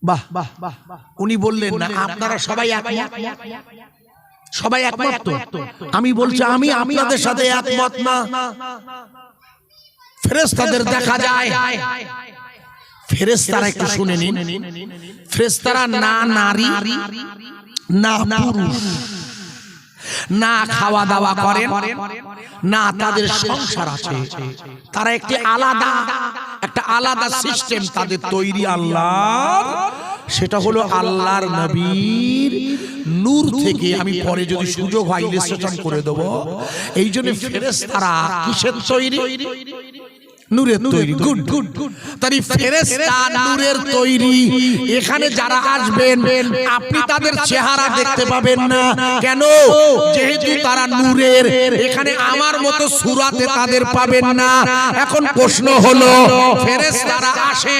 বাহ বাহ বাহ, উনি বললেন না আপনারা সবাই একমত, সবাই একমত তো? আমি বলছি আমি আপনাদের সাথে একমত না। ফেরেশতাদের দেখা যায়, ফেরেশতারা একটু শুনে নিন, ফেরেশতারা না নারী না পুরুষ, না খাওয়া দাওয়া করেন, না তাদের সংসার আছে, তারা একটা আলাদা সিস্টেম তাদের তৈরি আল্লাহ। সেটা হলো আল্লাহর নবীর নূর থেকে। আমি পরে যদি সুযোগ হয় ইলাস্ট্রেশন করে দেব। এই জন্য ফেরেশতারা কিসের তৈরি? নূরের তৈরি। Good good. তাই ফেরেশতা নূরের তৈরি। এখানে যারা আসবেন আপনি তাদের চেহারা দেখতে পাবেন না। কেন? যেহেতু তারা নূরের, এখানে আমার মতো সূরাতে তাদের পাবেন না। এখন প্রশ্ন হলো ফেরেশতারা আসে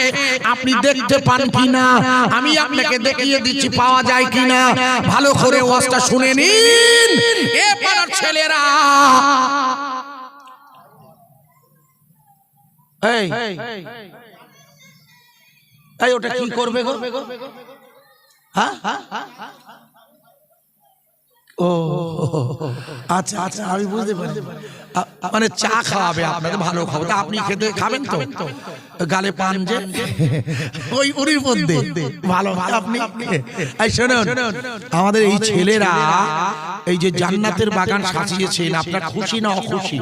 আপনি দেখতে পান কিনা? আমি আপনাকে দেখিয়ে দিচ্ছি পাওয়া যায় কিনা। ভালো করে ওয়াজটা শুনে নিন এ পাড়ার ছেলেরা। এই ওটা কি করবে গো? হ্যাঁ ও আচ্ছা আচ্ছা, আমি বুঝতে পারি। মানে চা খাওয়াবে আপনাকে, ভালো খাবো। আপনি খেতে খাবেন তো? গালে পান যে ওই উরির মধ্যে ভালো আপনি। এই শুনুন, আমাদের এই ছেলেরা এই যে জান্নাতের বাগান সাজিয়েছেন, আপনার খুশি না অখুশি?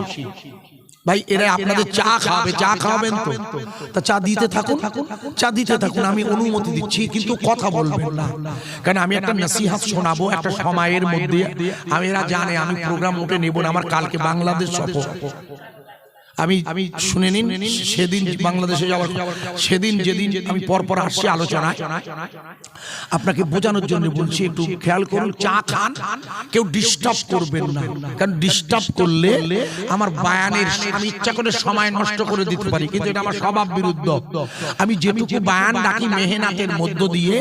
ভাই এরা আপনাদের চা খাওয়াবে, চা খাওয়াবেন তো? তা চা দিতে থাকুন, চা দিতে থাকুন, আমি অনুমতি দিচ্ছি, কিন্তু কথা বলবেন না। কারণ আমি একটা নসিহত শোনাবো একটা সময়ের মধ্যে। আমি এরা জানে আমি প্রোগ্রাম উঠে নেব না, আমার কালকে বাংলাদেশ সফর। আমি শুনে নিন, সেদিন বাংলাদেশে যাওয়ার, সেদিন যেদিন আমি পরপর আসছি আলোচনায়, আপনাকে বোঝানোর জন্য বলছি, একটু খেয়াল করুন। চা খান, কেউ ডিস্টার্ব করবেন না, কারণ ডিস্টার্ব করলে আমার বায়ানের, আমি ইচ্ছা করে সময় নষ্ট করে দিতে পারি, কিন্তু এটা আমার স্বভাব বিরুদ্ধ। আমি যেটুকু বায়ান ডাকি মেহনাতের মধ্য দিয়ে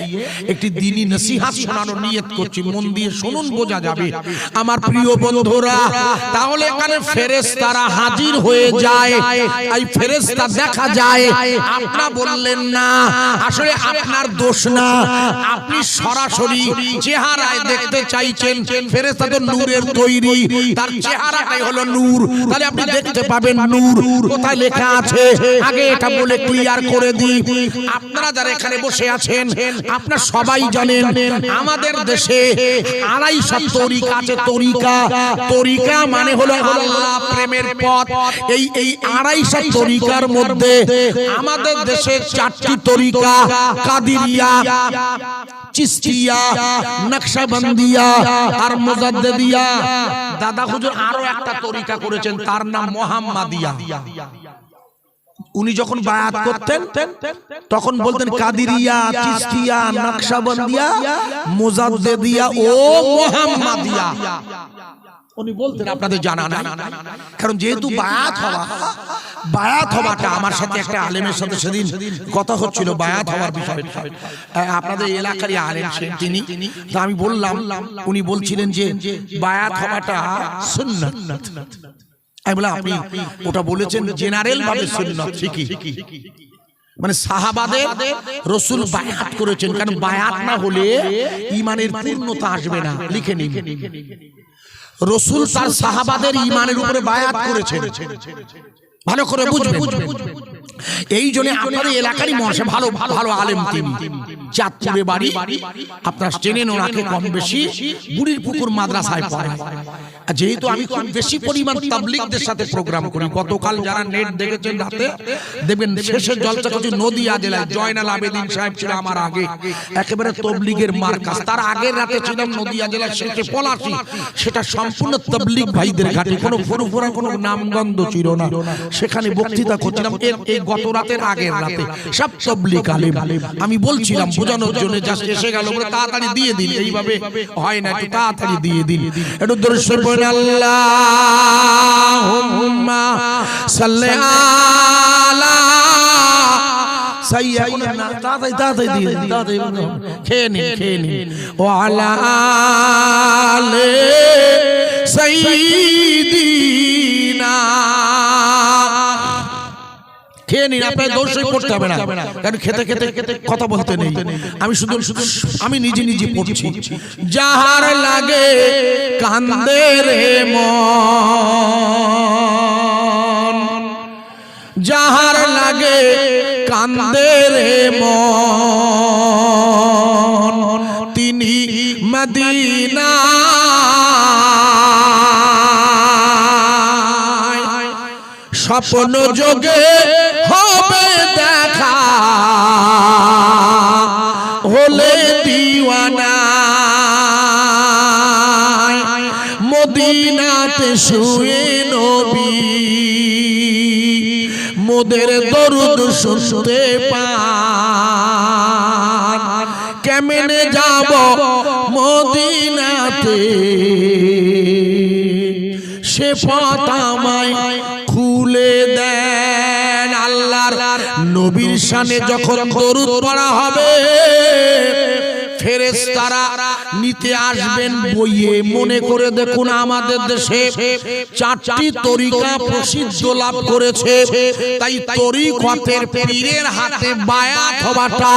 একটি দ্বীনি নসিহত শোনানোর নিয়ত করছি। মন দিয়ে শুনুন, বোঝা যাবে আমার প্রিয় বন্ধুরা। তাহলে এখানে ফেরেশতারা হাজির হয়ে যায়, এই ফেরেশতা দেখা যায়। আপনারা বললেন না, আসলে আপনার দোষ না, আপনি সরাসরি চেহারায় দেখতে চাইছেন। ফেরেশতা তো নূরের তৈরি, তার চেহারাটাই হলো নূর, তাহলে আপনি দেখতে পাবেন নূর। কোথায় লেখা আছে আগে এটা বলে ক্লিয়ার করে দিই। আপনারা যারা এখানে বসে আছেন আপনারা সবাই জানেন আমাদের দেশে 250 তরিকা আছে। তরিকা মানে হলো আল্লাহ প্রেমের পথ। এই 250 তরিকার মধ্যে আমাদের দেশে 4টি তরিকা, কাদিরিয়া, চিশতিয়া, নকশবন্দিয়া আর মুজাদ্দিদিয়া। দাদা হুজুর আরো একটা তরিকা করেছেন, তার নাম মুহাম্মাদিয়া। উনি যখন বায়াত করতেন তখন বলতেন কাদিরিয়া, চিশতিয়া, নকশবন্দিয়া, মুজাদ্দিদিয়া ও মুহাম্মাদিয়া। উনি বলতেন, আপনাদের জানা না, কারণ যেহেতু বায়াত হওয়াটা আমার সাথে একটা আলেমের সাথে সেদিন কথা হচ্ছিল বায়াত হওয়ার বিষয়ে। আপনাদের এলাকারই আলেম তিনি, তা আমি বললাম, উনি বলছিলেন যে বায়াত হওয়াটা সুন্নাত। আমি বললাম আপনি ওটা বলেছেন জেনারেল ভাবে সুন্নাত, ঠিকই, মানে সাহাবাদের রাসূল বায়াত করেছেন, কারণ বায়াত না হলে ঈমানের পূর্ণতা আসবে না। লিখে নিন, রাসূল তার সাহাবাদের ঈমানের উপরে বায়াত করেছেন। ভালো করে বুঝবেন। এই জন্য আপনাদের এলাকারই মহাশে ভালো ভালো আলেম তিনি, চাঁদপুরে বাড়ি, আপনারা চেনেন ওনাকে কম বেশি, বুড়ির পুকুর মাদ্রাসায় পড়ায়। যেহেতু আমি খুব বেশি পরিমাণ তাবলীগদের সাথে প্রোগ্রাম করি, গতকাল যারা নেট দেখেছেন রাতে দেখবেন শেষের জলসা করছি নদিয়া জেলায়। জয়নাল আবেদিন সাহেব ছিল আমার আগে, একেবারে তাবলীগের মার্কাজ। তার আগের রাতে ছিলাম নদিয়া জেলার শেষে পলাশী, সেটা সম্পূর্ণ তাবলীগ ভাইদের ঘাটে, কোনো ফুরফুরা কোনো নামগন্ধ ছিল না। সেখানে বক্তৃতা করছিলাম এই গত রাতের আগের রাতে, সব তাবলীগ আলেম। আমি বলছিলাম বোঝানোর জন্য, জাস্ট এসে গেল বলে তাড়াতাড়ি দিয়ে দিন, এইভাবে হয় না, একটু তাড়াতাড়ি দিয়ে দিন। একটু দরুদ শরীফ পড়ুন, আল্লাহুম্মা সাল্লি আলা সাইয়্যিদিনা, তাড়াতাড়ি দিয়ে দিন, তাড়াতাড়ি খেয়ে নিন। ওয়া আলা আলি সাইয়্যিদিনা, খেয়ে খেয়ে নিন, আপনার দোষই পড়তে হবে না, কারণ খেতে খেতে কথা বলতে নেই। আমি শুধু আমি নিজে নিজে পড়ছি। যাহার লাগে কান্দে রে মন, যাহার লাগে কান্দে রে মন, তিনি মদিনা স্বপ্ন যোগে হবে দেখা, হলে দিওয়ানা মদিনাতে শুয়ে নবী মোদের দরুদ শুনতে পান। কেমনে যাব মদিনাতে, সে পথ আমায় খুলে দেন। আল্লাহর নবীর শানে যখন দরুদ পড়া হবে, ফেরেশতারা নিতে আসবেন বইয়ে। মনে করে দেখুন, আমাদের দেশে 4টি তরিকা প্রসিদ্ধ লাভ করেছে, তাই তরিকতের পীরের হাতে বায়াত হওয়াটা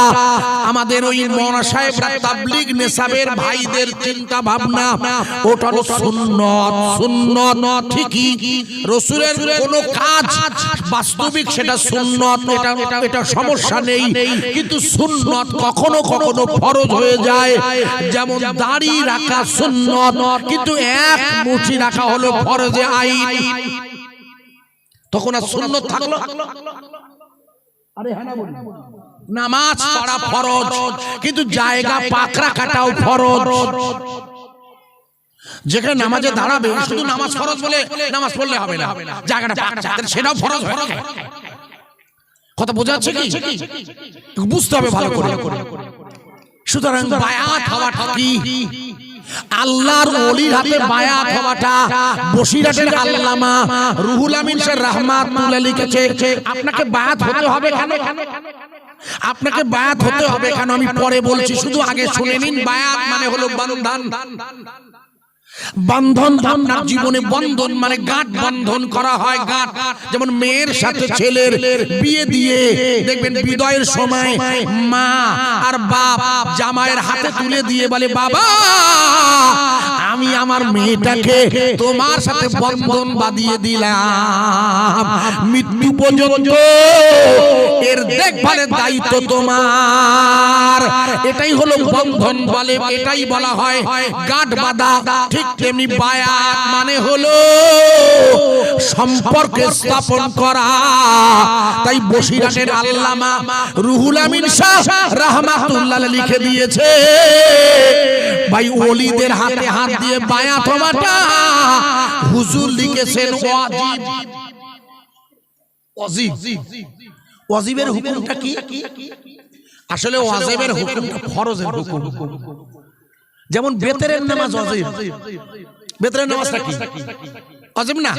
আমাদের ওই মাওলানা সাহেবরা তাবলীগ নেসাবের ভাইদের চিন্তা ভাবনা, ওটা হলো সুন্নাত। সুন্নাত ঠিকই, রাসূলের কোন কাজ বাস্তবিক সেটা সুন্নাত, এটা সমস্যা নেই, কিন্তু সুন্নাত কখনো কখনো ফরজ হয়ে যায়। যেমন দাড়ি রাখা সুন্নাত, কিন্তু এক মুঠি রাখা হলো ফরজে আইন, তখন আর সুন্নাত থাকলো? আরে হ্যাঁ না বলি, নামাজ পড়া ফরজ, কিন্তু জায়গা পাক রাখাটাও ফরজ। যেখানে নামাজে দাঁড়াবে, শুধু নামাজ ফরজ বলে নামাজ পড়লে হবে না, জায়গাটা পাক রাখতে সেটাও ফরজ। কথা বোঝা যাচ্ছে কি? বুঝতে হবে ভালো করে। সুতরাং বায়াত হওয়াটা কি? আল্লাহর ওলির হাতে বায়াত হওয়াটা বসিরহাটের আল্লামা রুহুল আমিন সাহেব রাহমাতুল্লাহ লিখেছে, আপনাকে বায়াত হতে হবে কেন? আপনাকে বায়াত হতে হবে কেন আমি পরে বলছি, শুধু আগে শুনে নিন। বায়াত মানে হলো বন্ধন। বন্ধন আপনার জীবনে, বন্ধন মানে গাঁট বন্ধন করা হয়। গাঁট যেমন মেয়ের সাথে ছেলের বিয়ে দিয়ে দেখবেন বিদায়ের সময় মা আর বাপ জামাইয়ের হাতে তুলে দিয়ে বলে, বাবা আমি আমার মেয়েটাকে তোমার সাথে বন্ধন বাঁধিয়ে দিলাম, মৃত্যু পর্যন্ত এর দেখভালের দায়িত্ব তোমার। এটাই হলো বন্ধন বলে, এটাই বলা হয় গাঁট বাঁধা। ঠিক তেমনি বায়াত মানে হলো সম্পর্ক স্থাপন করা। তাই বসিরহাটের আল্লামা রুহুল আমিন শাহ রাহমাতুল্লাহ লিখে দিয়েছে, ভাই ওলিদের হাতে হাত দিয়ে বায়াত হওয়াটা হুজুর লিখেছেন ওয়াজিব। ওয়াজিব, ওয়াজিবের হুকুমটা কি? আসলে ওয়াজিবের হুকুমটা ফরজের হুকুম। যেমন বেতেরের নামাজ ওয়াজিব। বেতেরের নামাজটা কি? ওয়াজিব না।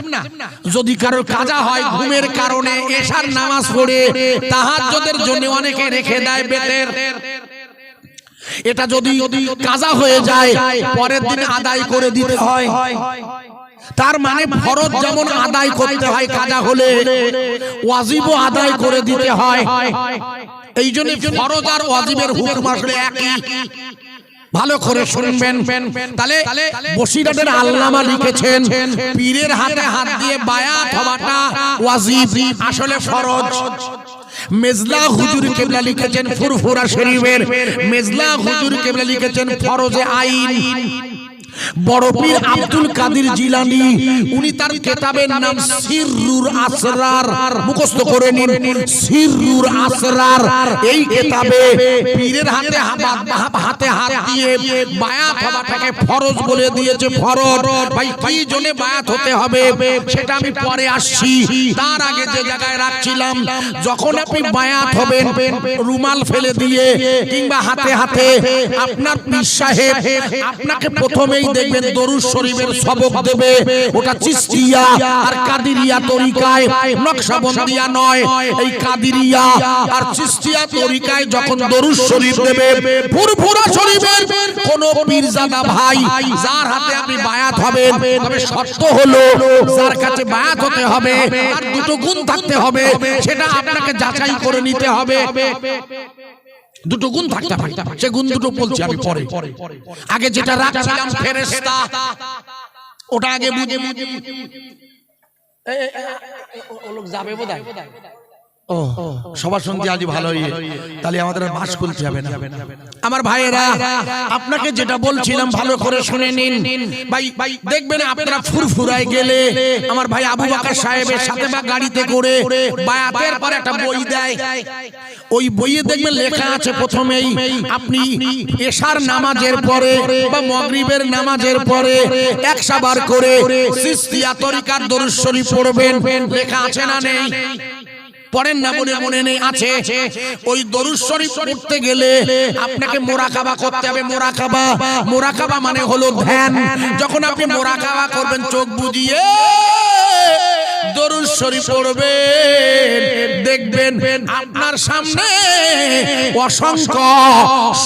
যদি কারোর কাজা হয় ঘুমের কারণে, এশার নামাজ পড়ে তাহাজ্জুদের জন্য অনেকে রেখে দেয় বেতের, এটা যদি কাজা হয়ে যায় পরের দিন আদায় করে দিতে হয়। তার মানে ফরজ যেমন আদায় করতে হয় কাজা হলে, ওয়াজিবও আদায় করে দিতে হয়। এই জন্য ফরজ আর ওয়াজিবের হুকুম আসলে একই। ভালো করে শুনবেন। তাহলে বসিরহাটের আল্লামা লিখেছেন, পীরের হাতে হাত দিয়ে বায়াত হওয়াটা ওয়াজিব, আসলে ফরজ। মেজলা হুজুর কেবলা লিখেছেন ফুরফুরা শরীফের, মেজলা হুজুর কেবলা লিখেছেন ফরজে আইন। বড় পীর আব্দুল কাদের জিলানী, উনি তার কিতাবের নাম সিররুল আসরার, মুখস্থ করে নিন, সিররুল আসরার। এই কিতাবে পীরের হাতে হাত দিয়ে বায়াত হওয়াটাকে ফরজ বলে দিয়েছে। ফরজ ভাই কি জন্য বায়াত হতে হবে সেটা আমি পরে আসছি। তার আগে যে জায়গায় রাখছিলাম, যখন আপনি বায়াত হবেন রুমাল ফেলে দিয়ে কিংবা হাতে হাতে, আপনার পীর সাহেব আপনাকে প্রথমেই দেখবেন দরুদ শরীফের সবক দেবে, ওটা চিশতিয়া আর কাদিরিয়া তরিকায়, নকশবন্দিয়া নয়। এই কাদিরিয়া আর চিশতিয়া তরিকায় যখন দরুদ শরীফ দেবে, ফুরফুরা শরীফের কোন পীরজাদা ভাই যার হাতে আপনি বায়াত হবেন, তবে শর্ত হলো যার কাছে বায়াত হতে হবে আর দুটো গুণ থাকতে হবে, সেটা আপনাকে যাচাই করে নিতে হবে। দুটো গুণ থাকতে হবে, সে গুণ দুটো বলছি আমি পরে। আগে যেটা রাখছিলাম ফেরেশতা, ওটা আগে বুঝে ও লোক যাবে বোধহয়। ও সবার সঙ্গে আজ ভালোই, তাহলে আমাদের বাস খুলতে হবে না। আমার ভাইয়েরা, আপনাকে যেটা বলছিলাম ভালো করে শুনে নিন ভাই। দেখবেন আপনারা ফুরফুরায় গেলে আমার ভাই আবু বকর সাহেবের সাথে বা গাড়িতে করে বায়াতের পর একটা বই দেয়, ওই বইয়ে দেখবেন লেখা আছে প্রথমেই আপনি এশার নামাজের পরে বা মাগরিবের নামাজের পরে 100 বার করে চিশতিয়া তরিকার দরুদ শরীফ পড়বেন। লেখা আছে না নেই? পড়েন না মনে মনে নেই? আছে। ওই দরুদ শরীফ পড়তে গেলে আপনাকে মুরাকাবা করতে হবে। মুরাকাবা মানে হলো ধ্যান। যখন আপনি মুরাকাবা করবেন চোখ বুজিয়ে দরুদ শরীফ পড়বেন, দেখবেন আপনার সামনে অসংখ্য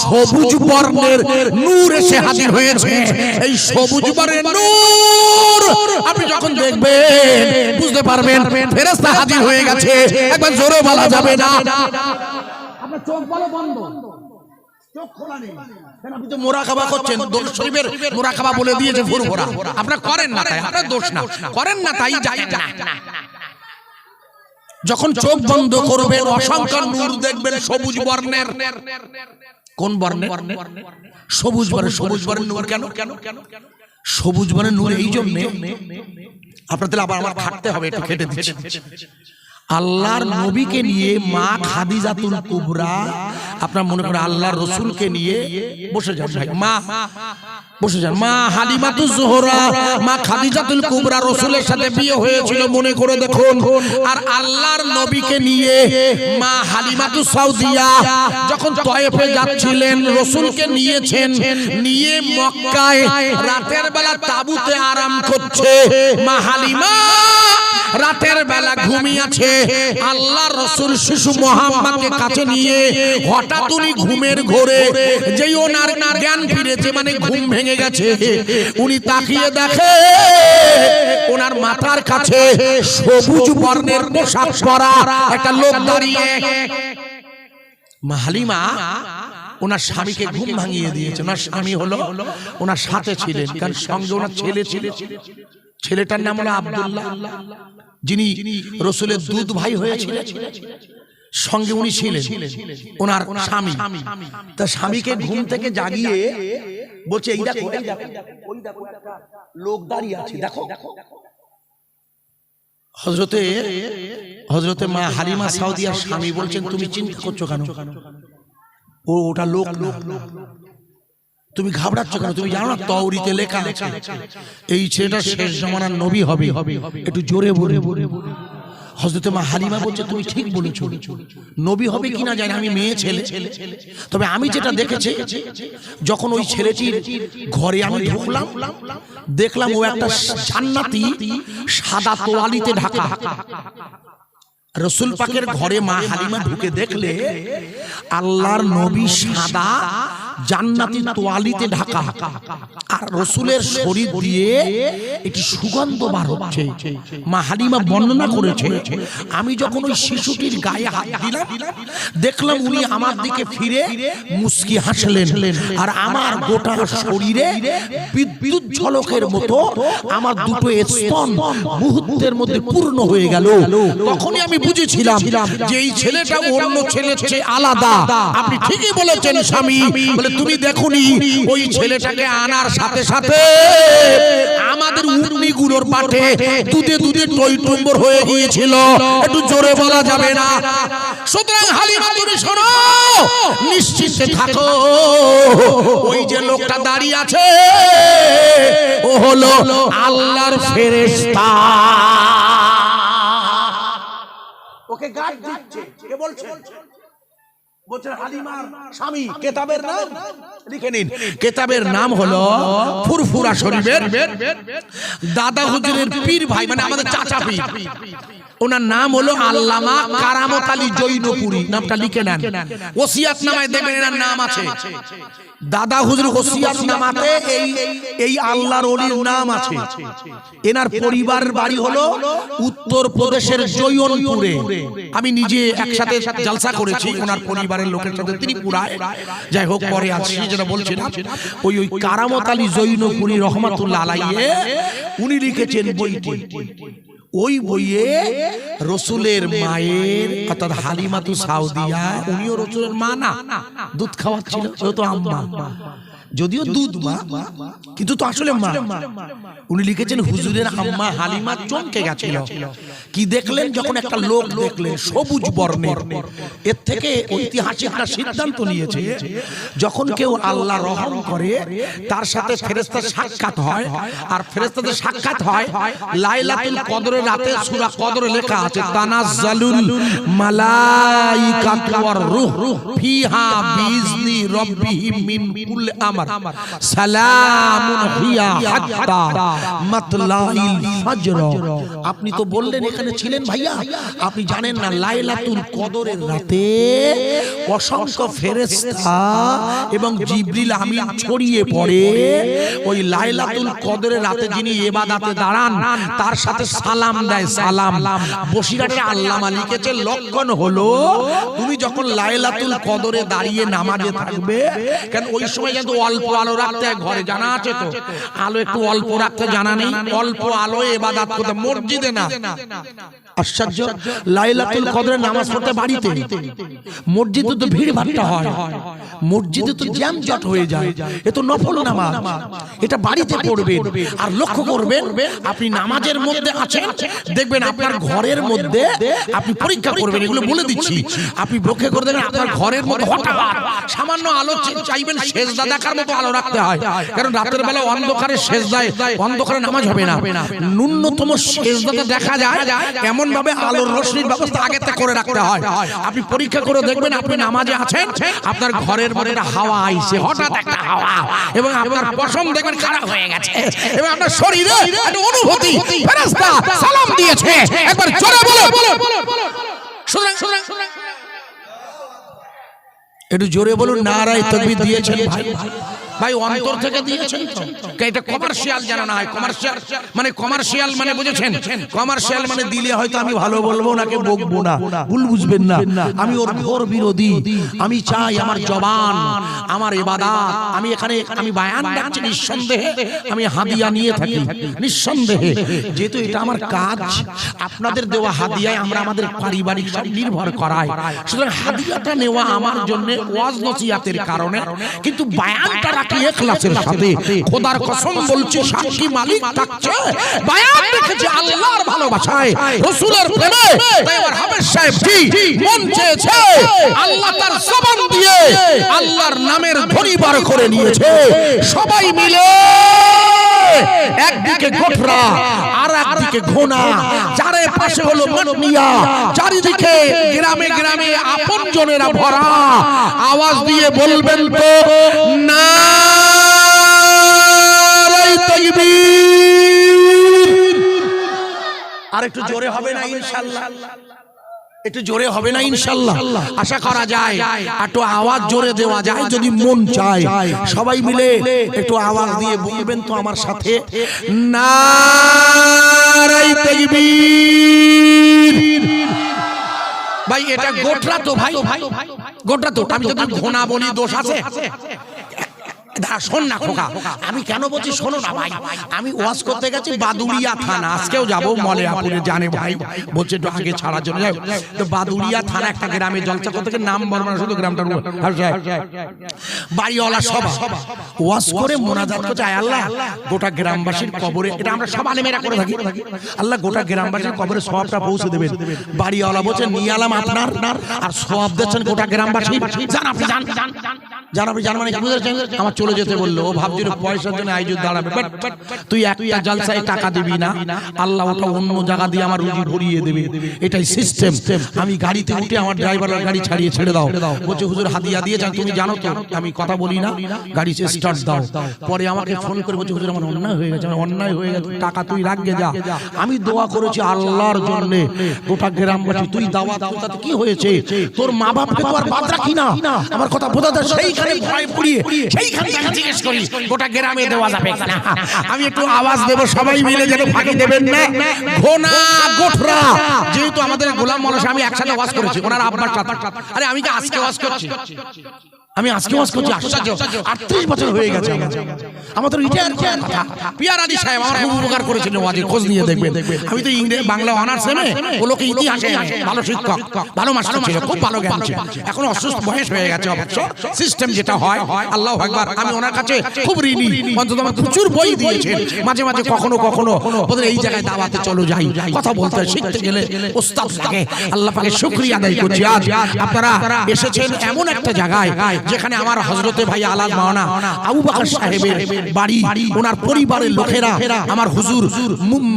সবুজ বর্ণের নূর এসে হাজির হয়েছে। এই সবুজ বর্ণের নূর আপনি যখন দেখবেন বুঝতে পারবেন ফেরেশতা হাজির হয়ে গেছে। একবার জোরে বলা যাবে না? আপনার চোখ বলো বন্ধ, চোখ খোলা নেই। আপনি তো মুরাকাবা করছেন, দরুদ শরীফের মুরাকাবা বলে দিয়েছে ফুরফুরা। আপনারা করেন না তাই, আপনার দোষ না, করেন না তাই যায় না। যখন চোখ বন্ধ করবেন অসংখ্য নূর দেখবেন সবুজ বর্ণের। কোন বর্ণের? সবুজ বর্ণের। সবুজ বর্ণের নূর কেন? সবুজ বর্ণের নূর এই জন্য আপনাদের আবার আমার খাটতে হবে, একটু খেটে দিচ্ছি। আল্লাহর নবীকে নিয়ে মা খাদিজাতুল কুবরা, আপনারা মনে করেন আল্লাহর রাসূলকে নিয়ে বসে যান ভাই, মা বসে যান। মা হালিমাতুজ জোহরা, মা খাদিজাতুল কুবরা রাসূলের সাথে বিয়ে হয়েছিল মনে করে দেখুন। আর আল্লাহর নবীকে নিয়ে মা হালিমাতুস সাউদিয়া যখন তয়েফে যাচ্ছিলেন, রাসূলকে নিয়েছেন, নিয়ে মক্কায় রাতের বেলা তাঁবুতে আরাম করছে। মা হালিমা রাতের বেলা ঘুমিয়েছে। আল্লাহর রাসূল শিশু মুহাম্মদকে কাছে নিয়ে হঠাৎ উনি ঘুমের ঘোরে, যেই ওনার জ্ঞান ফিরেছে মানে ঘুম ভেঙে গেছে, উনি তাকিয়ে দেখে ওনার মাথার কাছে সবুজ বর্ণের পোশাক পরা একটা লোক দাঁড়িয়ে। মা হালিমা ওনার স্বামীকে ঘুম ভাঙিয়ে দিয়েছে। ওনার স্বামী হলো ওনার সাথে ছিলেন, কারণ সঙ্গে ওনার ছেলে ছিল। ছেলেটার নাম হলো আব্দুল্লাহ, যিনি রাসূলের দুধ ভাই হয়েছিলেন। সঙ্গে উনি ছিলেন ওনার স্বামী। তা স্বামীকে ঘুম থেকে জাগিয়ে বলছে, এই দেখো ওই দেখো একটা লোক দাঁড়িয়ে আছে, দেখো। হযরতে মা হালিমা সাউদিয়ার স্বামী বলছেন, তুমি চিন্তা করছো কেন? ওটা লোক না, তুমি ঘাবড়াচ্ছ কেন? তুমি জানো না তাওরীতে লেখা আছে এই ছেলেটা শেষ জামানার নবী হবে। একটু জোরে বলে। হযরত মা হালিমা বলছে, তুমি ঠিক বলেছো, নবী হবে কিনা জানি, আমি মেয়ে ছেলে, তবে আমি যেটা দেখেছি, যখন ওই ছেলেটির ঘরে আমি ঢুকলাম, দেখলাম ও একটা জান্নাতি সাদা তোয়ালিতে ঢাকা। রাসূল পাকের ঘরে মা হালিমা ঢুকে দেখলে আল্লাহর নবী সাদা জান্নাতি তোয়ালিতে ঢাকা, আর রাসূলের শরীর দিয়ে একটি সুগন্ধ বার হচ্ছে। মা হালিমা বর্ণনা করেছে, আমি যখন ওই শিশুটির গায়ে হাত দিলাম, দেখলাম উনি আমার দিকে ফিরে মুস্কি হাসলেন, আর আমার গোটা শরীরে বিদ্যুৎ ঝলকের মতো আমার দুটো স্তন মুহূর্তের মধ্যে পূর্ণ হয়ে গেল। তখনই আমি বুঝেছিলাম যে এই ছেলেটা অন্য ছেলের চেয়ে আলাদা। আপনি ঠিকই বলেছেন স্বামী, বলে তুমি দেখুনি ওই ছেলেটাকে আনার সাথে সাথে আমাদের উটনিগুলোর পাটে দুধে দুধে টইটুম্বর হয়ে গিয়েছিল। একটু জোরে বলা যাবে না? সুতরাং হালিমা তুমি শোনো, নিশ্চিন্তে থাকো, ওই যে লোকটা দাঁড়িয়ে আছে ও হলো আল্লাহর ফেরেশতা। ওকে গার্ড দিচ্ছে। কে বলছে? বলছে হালিমার স্বামী, কিতাবের নাম লিখে নিন, কিতাবের নাম হলো ফুরফুরা শরীফের দাদা হুজুরের পীর ভাই, মানে আমাদের চাচা পীর, ওনার নাম হলো আল্লামা কারামত আলী জৈনপুরী। নামটা লিখে নেন, ওসিয়াত নামায় দেখবেন এনার নাম আছে। দাদা হুজুর ওসিয়াত নামাতে এই আল্লাহর ওলির নাম আছে। এনার পরিবারের বাড়ি হলো উত্তর প্রদেশের জৈনপুরে। আমি নিজে একসাথে জলসা করেছি ওনার পরিবারের লোকের সাথে ত্রিপুরায়। যাই হোক, পরে আসছি, যেটা বলছিলাম, ওই কারামত আলী জৈনপুরী রহমাতুল্লাহ আলাইহি উনি লিখেছেন বইটি। ওই বইয়ে রসুলের মায়ের অর্থাৎ হালিমাতু সাউদিয়া, উনিও রসুলের মা না, দুধ খাওয়াচ্ছিল, ও তো আম্মা, যদিও দুধ মা কিন্তু তো আসলে মা। উনি লিখেছেন হুজুরের আম্মা হালিমা চমকে গেছিল। কি দেখলেন? যখন একটা লোক দেখলেন সবুজ বর্ণের, এর থেকে ঐতিহাসিকরা সিদ্ধান্ত নিয়েছে যখন কেউ আল্লাহ রহম করে তার সাথে ফেরেশতার সাক্ষাৎ হয়, আর ফেরেশতাদের সাক্ষাৎ হয় লাইলাতুল কদরের রাতে। সূরা কদরে লেখা আছে তানাজ্জালুল মালাইকাতু ওয়ার রূহ ফিহা বিইজনি রাব্বিহিম মিন কুল্লি আমর সালামুন হিয়া হাত্তা মাতলাইল ফজর। আপনি তো বললেন এখানে ছিলেন ভাইয়া, আপনি জানেন না লাইলাতুল কদরের রাতে অসংখ্য ফেরেশতা এবং জিবরিল আমিন ছড়িয়ে পড়ে। ওই লাইলাতুল কদরের রাতে যিনি ইবাদতে দাঁড়ান তার সাথে সালাম দেয়। সালাম বসিরাটে আল্লামা লিখেছে লক্ষণ হলো তুমি যখন লাইলাতুল কদরে দাঁড়িয়ে নামাজে থাকবে, কেন ওই সময় কিন্তু অল্প আলো রাখতে হয় ঘরে, জানা আছে তো? আলো একটু অল্প রাখতে জানা নেই? অল্প আলো ইবাদত করতে, মসজিদে না। আশ্চর্য, লাইলাতুল কদরের নামাজ পড়তে বাড়িতে, মসজিদে তো ভিড় ভাট্টা হয়, মসজিদে তো জ্যাম জট হয়ে যায়। এ তো নফল নামাজ, এটা বাড়িতে পড়বেন। আর লক্ষ্য করবেন আপনি নামাজের মধ্যে আছেন, দেখবেন আপনার ঘরের মধ্যে, আপনি পরীক্ষা করবেন, এগুলো বলে দিচ্ছি, আপনি লক্ষ্য করে দেখবেন আপনার ঘরের মধ্যে হঠাৎ সামান্য আলো চাইবেন, সেজদা দেখার মতো আলো রাখতে হয়, কারণ রাতের বেলা অন্ধকারে সেজদায়, অন্ধকারে নামাজ হবে না। ন্যূনতম সেজদাতে দেখা যায় এমন ভাবে আলোর রশ্মির ব্যবস্থা আগে থেকে করে রাখতে হয়। আপনি পরীক্ষা করে দেখবেন আপনি নামাজে আছেন, আপনার ঘরের মধ্যে হাওয়া আইছে, হঠাৎ একটা হাওয়া, এবং আপনার পশম দেখবেন খারাপ হয়ে গেছে, এবং আপনার শরীরে একটা অনুভূতি ফেরেশতা সালাম দিয়েছে। একবার জোরে বলো, একটু জোরে বলুন নারায়ে তাকবীর দিয়েছেন ভাই। ভাই অন্তর থেকে দিয়েছেন তো, এটা কমার্শিয়াল জানা না হয়। কমার্শিয়াল মানে, কমার্শিয়াল মানে বুঝেছেন? কমার্শিয়াল মানে দিলে হয়তো আমি ভালো বলবো, নাকে বকবো না, ভুল বুঝবেন না। আমি ওর ঘোর বিরোধী। আমি চাই আমার জবান, আমার ইবাদত, আমি এখানে আমি বায়ান করছি নিঃসন্দেহে, আমি হাদিয়া নিয়ে থাকি নিঃসন্দেহে, যেহেতু এটা আমার কাজ। আপনাদের দেওয়া হাদিয়ায় আমরা আমাদের পারিবারিক সব নির্ভর করাই, সুতরাং হাদিয়াটা নেওয়া আমার জন্য ওয়াজ নসিহতের কারণে, কিন্তু বায়ানটা রাখি ইখলাসের সাথে। খোদার কসম বলছি, সাক্ষী মালিক থাকছে, বায়ান রেখেছে আল্লাহর ভালোবাসায়, রাসূলের প্রেমে। তাই আমার হাফেজ সাহেব জি মন চেয়েছে আল্লাহ তার জবান দিয়ে আল্লাহর নামের ধ্বনি বার করে নিয়েছে। সবাই মিলে একদিকে গোঠরা আর একদিকে ঘোনা, চারপাশে হলো মটনিয়া, চারিদিকে গ্রামে গ্রামে আপনজনেরা ভরা। আওয়াজ দিয়ে বলবেন তো নারায়ে তাকবীর। আর একটু জোরে হবে না ইনশাআল্লাহ? একটু জোরে হবে না ইনশাআল্লাহ? আশা করা যায় একটু আওয়াজ জোরে দেওয়া যায় যদি মন চায়। সবাই মিলে একটু আওয়াজ দিয়ে বলবেন তো আমার সাথে নারায়ে তাকবীর। ভাই এটা গোটরা তো, ভাই গোটরা তো, আমি যদি ঘোনা বলি দোষ আছে? শোন না খোকা, আমি কেন বলছি শোনো না ভাই, আমি ওয়াজ করতে গেছি বাদুড়িয়া থানা, আজকেও যাবো মলেয়াপুরে, জানে ভাই বলছে একটু আগে ছাড়ার জন্য। তো বাদুড়িয়া থানা একটা গ্রামে জলসা করতে গিয়ে, নাম বলবো না, শুধু গ্রামটা বাড়িওয়ালা সব ওয়াজ করে মোনাজাত করছে, আয় আল্লাহ গোটা গ্রামবাসীর কবরে, এটা আমরা সব আলেমেরা করে থাকি, আল্লাহ গোটা গ্রামবাসীর কবরে সওয়াবটা পৌঁছে দেবেন। বাড়িওয়ালা বলছে নিয়ে আলাম আপনার, আর সওয়াব দিচ্ছেন গোটা গ্রামবাসী, জান আপনি জান। জানাবে জানমানে কি বুঝেছেন? আমার চলে যেতে বললো, ও ভাবছিল পয়সার জন্য আইজুদ দাঁড়াবে। তুই একটা জালসায় টাকা দিবি না, আল্লাহ ওটা অন্য জায়গা দিয়ে আমার রুজি ভরিয়ে দেবে, এটাই সিস্টেম। আমি গাড়িতে উঠে আমার ড্রাইভারের গাড়ি ছাড়িয়ে ছেড়ে দাও, বলছে হুজুর হাদিয়া দিয়েছেন, তুমি জানো তো আমি কথা বলি না, গাড়ি স্টার্ট দাও। পরে আমাকে ফোন করে বলছে হুজুর আমার অন্যায় হয়ে গেছে, আমার অন্যায় হয়ে গেছে, টাকা তুই রাখবে যা। আমি দোয়া করেছি আল্লাহর জন্য, গোটা গ্রামবাসী তুই দাওয়াত তাতে কি হয়েছে, তোর মা বাপকে তো আর বাদ রাখি না, আমার কথা বোঝা যায়। সেইখানে ভয় পুড়িয়ে সেইখানে আমি জিজ্ঞেস করি গোটা গ্রামে দেওয়া যাবে কিনা। আমি একটু আওয়াজ দেব, সবাই মিলে যেন ফাঁকি দেবেন না। ঘোনা গোঠরা, যেহেতু আমাদের গোলাম মানুষ, আমি একসাথে ওয়াজ করেছি ওনার আব্বার সাথে। আরে আমি কি আজকে ওয়াজ করছি? আমি আজকে ওয়াজ করছি, আশ্চর্য 38 বছর হয়ে গেছে আমাদের রিটায়ার কথা। পিয়ার আলী সাহেব আমার খুব উপকার করেছিলেন, ওয়াজের খোঁজ নিয়ে দেখবেন। আমি তো ইংরেজি বাংলা অনার্স এনে ও লোকে ইতিহাসে ভালো শিক্ষক, ভালো মাস্টার ছিল, খুব ভালো জ্ঞান ছিল। এখন অসুস্থ বয়স হয়ে গেছে অবশ্য, সিস্টেম যেটা হয় আল্লাহু আকবার। আমি ওনার কাছে খুব ঋণী, অন্তত আমার প্রচুর বই দিয়েছেন। মাঝে মাঝে কখনো কখনো ওদের এই জায়গায় দাওয়াতে চলো যাই, কথা বলতে শিখতে গেলে ওস্তাদ লাগে। আল্লাহ পাকের শুকরিয়া আদায় করছি আজ আপনারা এসেছেন এমন একটা জায়গায় যেখানে আমার হযরতে ভাই আলাদ মাওলানা আবু বকর সাহেবের বাড়ি, ওনার পরিবারের লোকেরা আমার হুজুর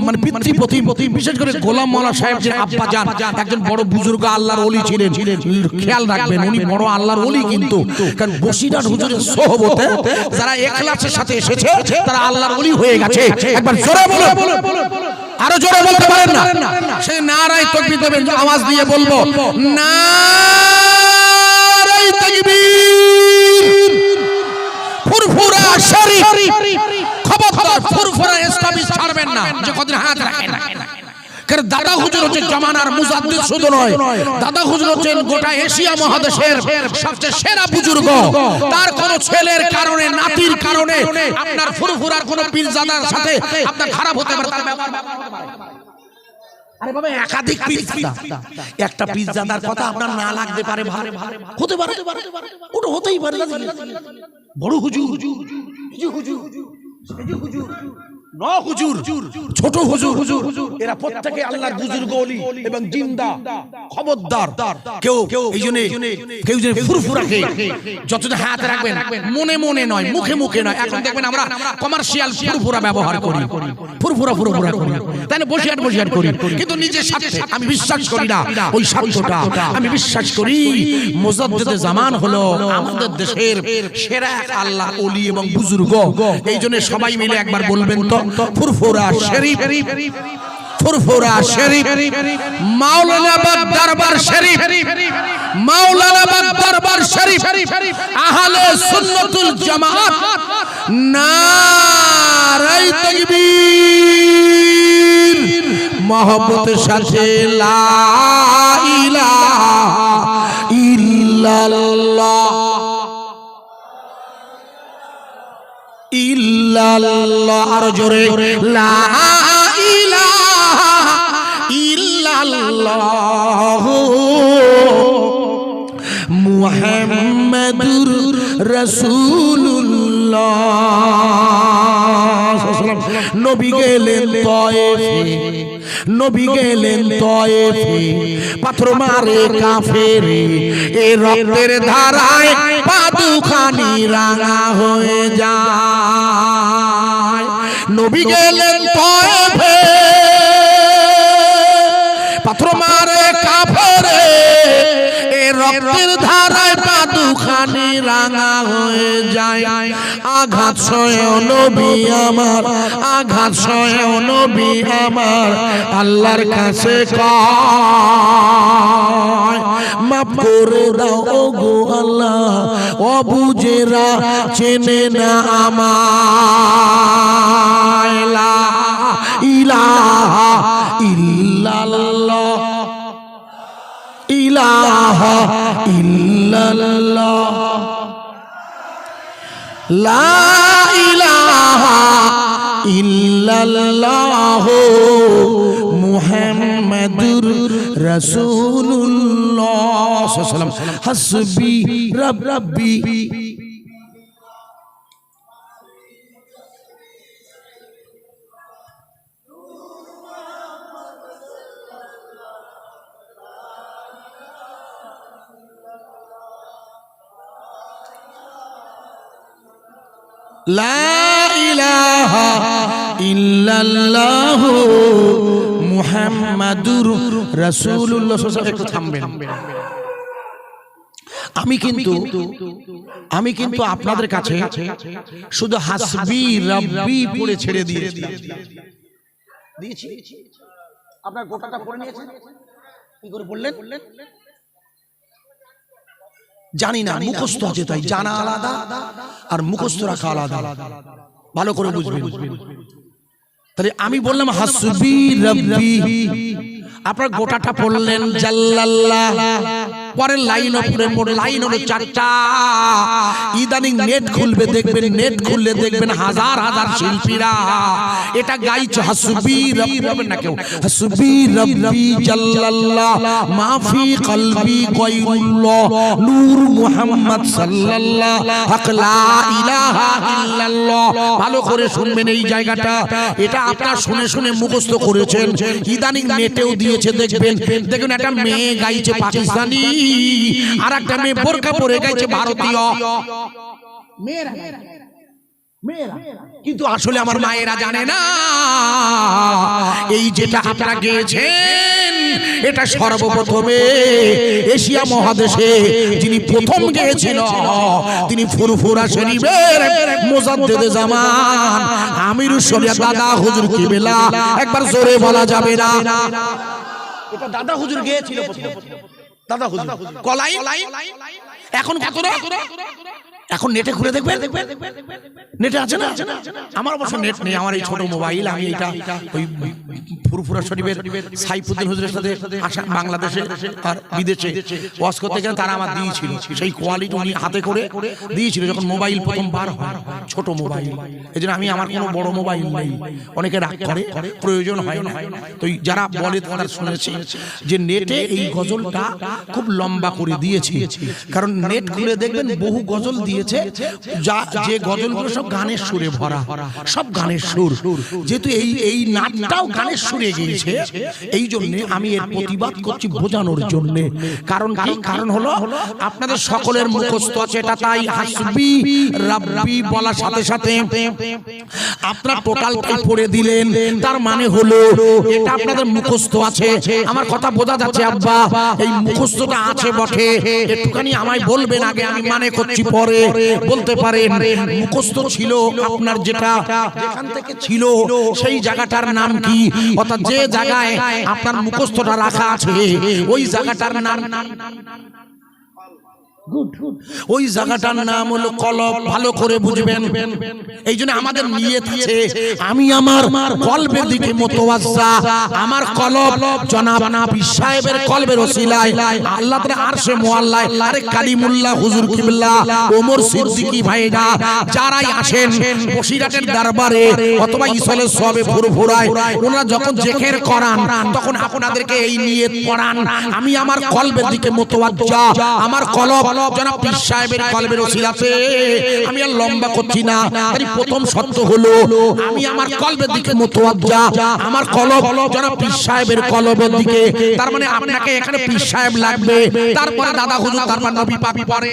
মানে পিতৃপতি, বিশেষ করে গোলাম মাওলানা সাহেব যে আব্বা জান একজন বড় বুজুর্গ আল্লাহর ওলি ছিলেন, খেয়াল রাখবেন উনি বড় আল্লাহর ওলি। কিন্তু কারণ বসিরাট হুজুরের সোহবতে যারা ইখলাসের সাথে এসেছে তারা আল্লাহর ওলি হয়ে গেছে। একবার জোরে বলো, আরো জোরে বলতে পারেন না? সেই নারায়ে তাকবীর দেবেন, আওয়াজ দিয়ে বলবো নারায়ে তাকবীর। ফুরফুরা শরীফ, খবরদার ফুরফুরা এস্টাবলিশ ছাড়বেন না, যে কদিন হাত রাখেন। কারণ দাদা হুজুর হচ্ছে জামানার মুজাদ্দিদ শুধু নয়, দাদা হুজুর হচ্ছেন গোটা এশিয়া মহাদেশের সবচেয়ে সেরা বুজুর্গ। তার কোন ছেলের কারণে, নাতির কারণে আপনার ফুরফুরার কোন পীরজাদার সাথে আপনার খারাপ হতে পারে। আরে বাবা একাধিক পীরজাদা, একটা পীরজাদার কথা আপনার না লাগতে পারে, ভালো হতে পারে, ওটা হতেই পারে। বড় হুজুর, হুজুর, ছোট হুজুর, এরা প্রত্যেকে আল্লাহর বুজুর্গ ওলি এবং জিন্দা। খবরদার কেউ এই জন্য কেউ যে ফুরফুরাকে যতটা হাত রাখবেন, মনে মনে নয়, মুখে মুখে নয়। এখন দেখবেন আমরা কমার্শিয়াল ফুরফুরা ব্যবহার করি, ফুরফুরা করি, তাই না, বসিয়াট করি, কিন্তু নিজের সাথে আমি বিশ্বাস করি না ওই স্বার্থটা। আমি বিশ্বাস করি মুজাদ্দিদে জামান হলো আমাদের দেশের সেরা আল্লাহ ওলি এবং বুজুর্গ। এই জন্য সবাই মিলে একবার বলবেন তো ফুরফুরা শরীফ, ফুরফুরা শরীফ, মাওলানাবাদ দরবার শরীফ, মাওলানাবাদ দরবার শরীফ, আহলে সুন্নাতুল জামাত। নারায়ে তাকবীর, মহব্বতের সাথে লা ইলাহা ইল্লাল্লাহ, ইল্লাল্লাহ। আরো জোরে লা ইলাহা ইল্লাল্লাহ মুহাম্মাদুর রাসূলুল্লাহ। নবী গেলেন তয়েফে, নবী গেলেন তয়েফে, পাথর মারে কাফেরে, এই রক্তের ধারায় পা দুখানি রাঙা হয়ে যায়। নবী গেলেন তয়েফে, পাথর মারে কাফেরে, এই রক্তের ধারায় পা দুখানি রাঙা হয়ে যায়। আঘাত সয় নবী আমার, আঘাত সয় নবী আমার, আল্লাহর কাছে কয় মাফ করে দাও ওগো আল্লাহ, অবুঝেরা চেনে না আমায়। লা ইলাহা ইল্লাল্লাহ, ইলাহা ইল্লাল্লাহ, লা ইলাহা ইল্লাল্লাহ মুহাম্মাদুর রাসূলুল্লাহ সাল্লাল্লাহু আলাইহি ওয়াসাল্লাম। হাসবি রাব্বি, লা ইলাহা ইল্লাল্লাহু মুহাম্মাদুর রাসূলুল্লাহ। একটু থামবেন। আমি কিন্তু আপনাদের কাছে শুধু হাসবি রাব্বি পড়ে ছেড়ে দিয়েছি। আপনার গোটাটা পড়ে নিয়েছেন, কি করে বললেন জানি না, মুখস্থ আছে তাই। জানা আলাদা আর মুখস্থ রাখা আলাদা, ভালো করে বুঝবেন। তাহলে আমি বললাম হাসবি রাব্বি, আপনার গোটাটা পড়লেন জাল্লাল্লাহ। পরের লাইন হলো চারটা। ইদানিং নেট খুলবে দেখবেন, নেট খুললে দেখবেন হাজার হাজার শিল্পীরা এটা গাইছে হাসবি রাব্বি। বলবেন না কেউ হাসবি রাব্বি জাল্লাল্লাহ মাফি কলবি গায়রুল্লাহ নূর মুহাম্মদ সাল্লাল্লাহু হক লা ইলাহা ইল্লাল্লাহ। ভালো করে শুনবেন এই জায়গাটা, এটা আপনারা শুনে শুনে মুখস্থ করেছেন। ইদানিং নেটেও দিয়েছে দেখবেন, দেখুন একটা মেয়ে গাইছে পাকিস্তানি, আর একটা মেয়ে বোরকা পরে গাইছে ভারতীয়। মেয়েরা কিন্তু আসলে আমার মায়েরা জানে না এই যেটা আপনারা গেয়েছেন এটা সর্বপ্রথমে এশিয়া মহাদেশে যিনি প্রথম গেয়েছিল তিনি ফুরফুরা শরীফের মুজাদ্দিদে জামান আমিরুস শরিয়াত দাদা হুজুর কিবলা। একবার জোরে বলা যাবে না? এটা দাদা হুজুর গেয়েছিল প্রথম। দাদা হুজুর কলাই। এখন কতটা? এখন নেটে খুলে দেখবেন, নেটে আছে না? আমার অবশ্য নেট নেই, আমার এই ছোট মোবাইল। আমি এটা ওই ফুরফুরা শরীফের সাইফুদ্দিন হুজুরের সাথে আসা বাংলাদেশে আর বিদেশে ওয়াজ করতে গেলে তারা আমার দিয়েছিল সেই কোয়ালিটি, উনি হাতে করে দিয়েছিল যখন মোবাইল প্রথমবার হয়, ছোট মোবাইল। এই জন্য আমি আমার কোনো বড় মোবাইল নেই। অনেকে রাগ করে, প্রয়োজন হয় না। তো যারা বলে তারা শুনেছি যে নেটে এই গজলটা খুব লম্বা করে দিয়েছি, কারণ নেট খুলে দেখবেন বহু গজল দিয়েছে যে গজলগুলো সব গানের সুরে ভরা, সব গানের সুর। যেহেতু এই নাটটাও গানের সুরে গিয়েছে, এই জন্য আমি এর প্রতিবাদ করছি বোঝানোর জন্য। কারণ কি? কারণ হলো আপনাদের সকলের মুখস্থ আছে এটা, তাই হাসবি রাব্বি বলার সাথে সাথে আপনারা টোটালটাই পড়ে দিলেন। তার মানে হলো এটা আপনাদের মুখস্থ আছে। আমার কথা বোঝা যাচ্ছে আব্বা? এই মুখস্থটা আছে বটে, একটুখানি আমায় বলবেন আগে, আমি মানে করছি পরে। বলতে পারেন মুখস্থ ছিল আপনার যেটা যেখান থেকে ছিল সেই জায়গাটার নাম কি, অর্থাৎ যে জায়গায় আপনার মুখস্থটা রাখা আছে ওই জায়গাটার নাম, ওই জায়গাটার নাম হলো কলব। ভালো করে বুঝবেন। এই জন্য আমাদের নিয়ত আছে আমি আমার কলবের দিকে মুতাওয়াজ্জা, আমার কলব জনাব পীর সাহেবের কলবের ওসিলায় আল্লাহ তাআলা আরশে মুআল্লায় আরে কালিমুল্লাহ হুজুর কিবলা ওমর সিদ্দিকী ভাইরা যারাই আসেন বসিরাটের দরবারে অথবা ইসলের সবে ফুরফুরায়, ওনারা যখন জিকির করান তখন আপনাদেরকে এই নিয়ত পড়ান আমি আমার কলবের দিকে মুতাওয়াজ্জা, আমার কলব জনাব পীর সাহেবের কলবের ওসিলাতে। আমি আর লম্বা করছি না। তাই প্রথম শর্ত হলো আমি আমার কলবের দিকে মুতাওয়াজ্জা, আমার কলব জনাব পীর সাহেবের কলবের দিকে। তার মানে আপনাকে এখানে পীর সাহেব লাগবে, তারপরে দাদা হুজুর, তারপর নবী পাক পড়ে।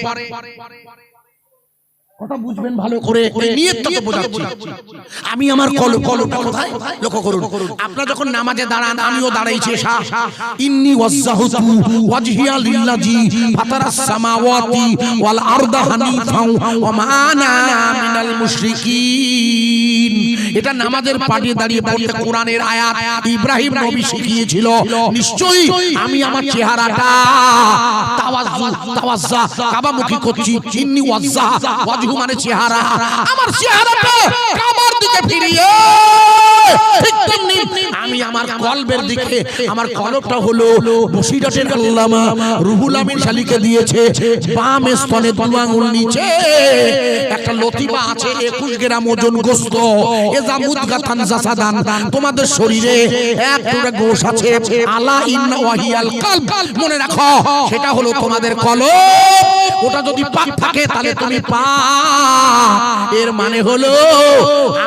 কথা বুঝবেন ভালো করে, এই নিয়তটা তো বোঝাচ্ছি। আমি আমার কলবটা কোথায় লক্ষ্য করুন। আপনারা যখন নামাজে দাঁড়ান, আমিও দাঁড়াইছি, ইন্নী ওয়াজ্জাহতু ওয়াজহিয়া লিল্লাযী ফাতারাস সামাওয়াতি ওয়াল আরদা হানিফাও ওয়া মা আনা মিনাল মুশরিকিন। এটা নামাজের পাঠে দাঁড়িয়ে পড়তে কোরআনের আয়াত ইব্রাহিম নবী শিখিয়েছিল। নিশ্চয়ই আমি আমার চেহারাটা তাওয়াজ্জা কাবামুখী করছি। ইন্নী ওয়াজ্জাহ মানে চেহারা, আমার চেহারাটা কাবার দিকে ফিরিয়ে ঠিক তেমনি আমি আমার কলবের দিকে, আমার কলবটা হলো বসিরাটের আল্লামা রুহুল আমিন শালিকে দিয়েছে বাম স্তনে দুই আঙ্গুল নিচে একটা লতিফা আছে 21 গ্রাম ওজন গোশত। এজা মুদগাতান জাসাদান, তোমাদের শরীরে এক টুকরা গোশ আছে। আলা ইন্না ওয়াহিয়াল কলব, মনে রাখো সেটা হলো তোমাদের কলব। ওটা যদি পাক থাকে তাহলে তুমি পাক। এর মানে হলো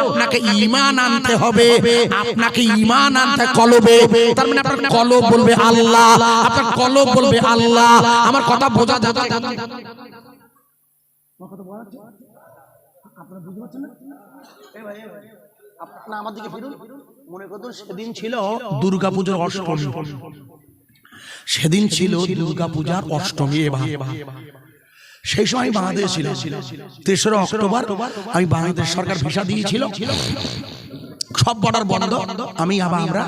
আপনাকে ঈমান আনতে হবে, আপনাকে ঈমান আনতে কলবে। তার মানে আপনার কলব বলবে আল্লাহ, আপনার কলব বলবে আল্লাহ। আমার কথা বোঝা যাচ্ছে? আপনারা বুঝতে পারছেন না? আপনারা আমার দিকে ফিরুন। মনে করুন সেদিন ছিল দুর্গাপূজার অষ্টমী, সেদিন ছিল দুর্গাপূজার অষ্টমী। সেই সময় বাংলাদেশ ছিল 3রা অক্টোবর। আমি বাংলাদেশ সরকার ভিসা দিয়েছিল, সব বর্ডার বন্ধ। আমি আমরা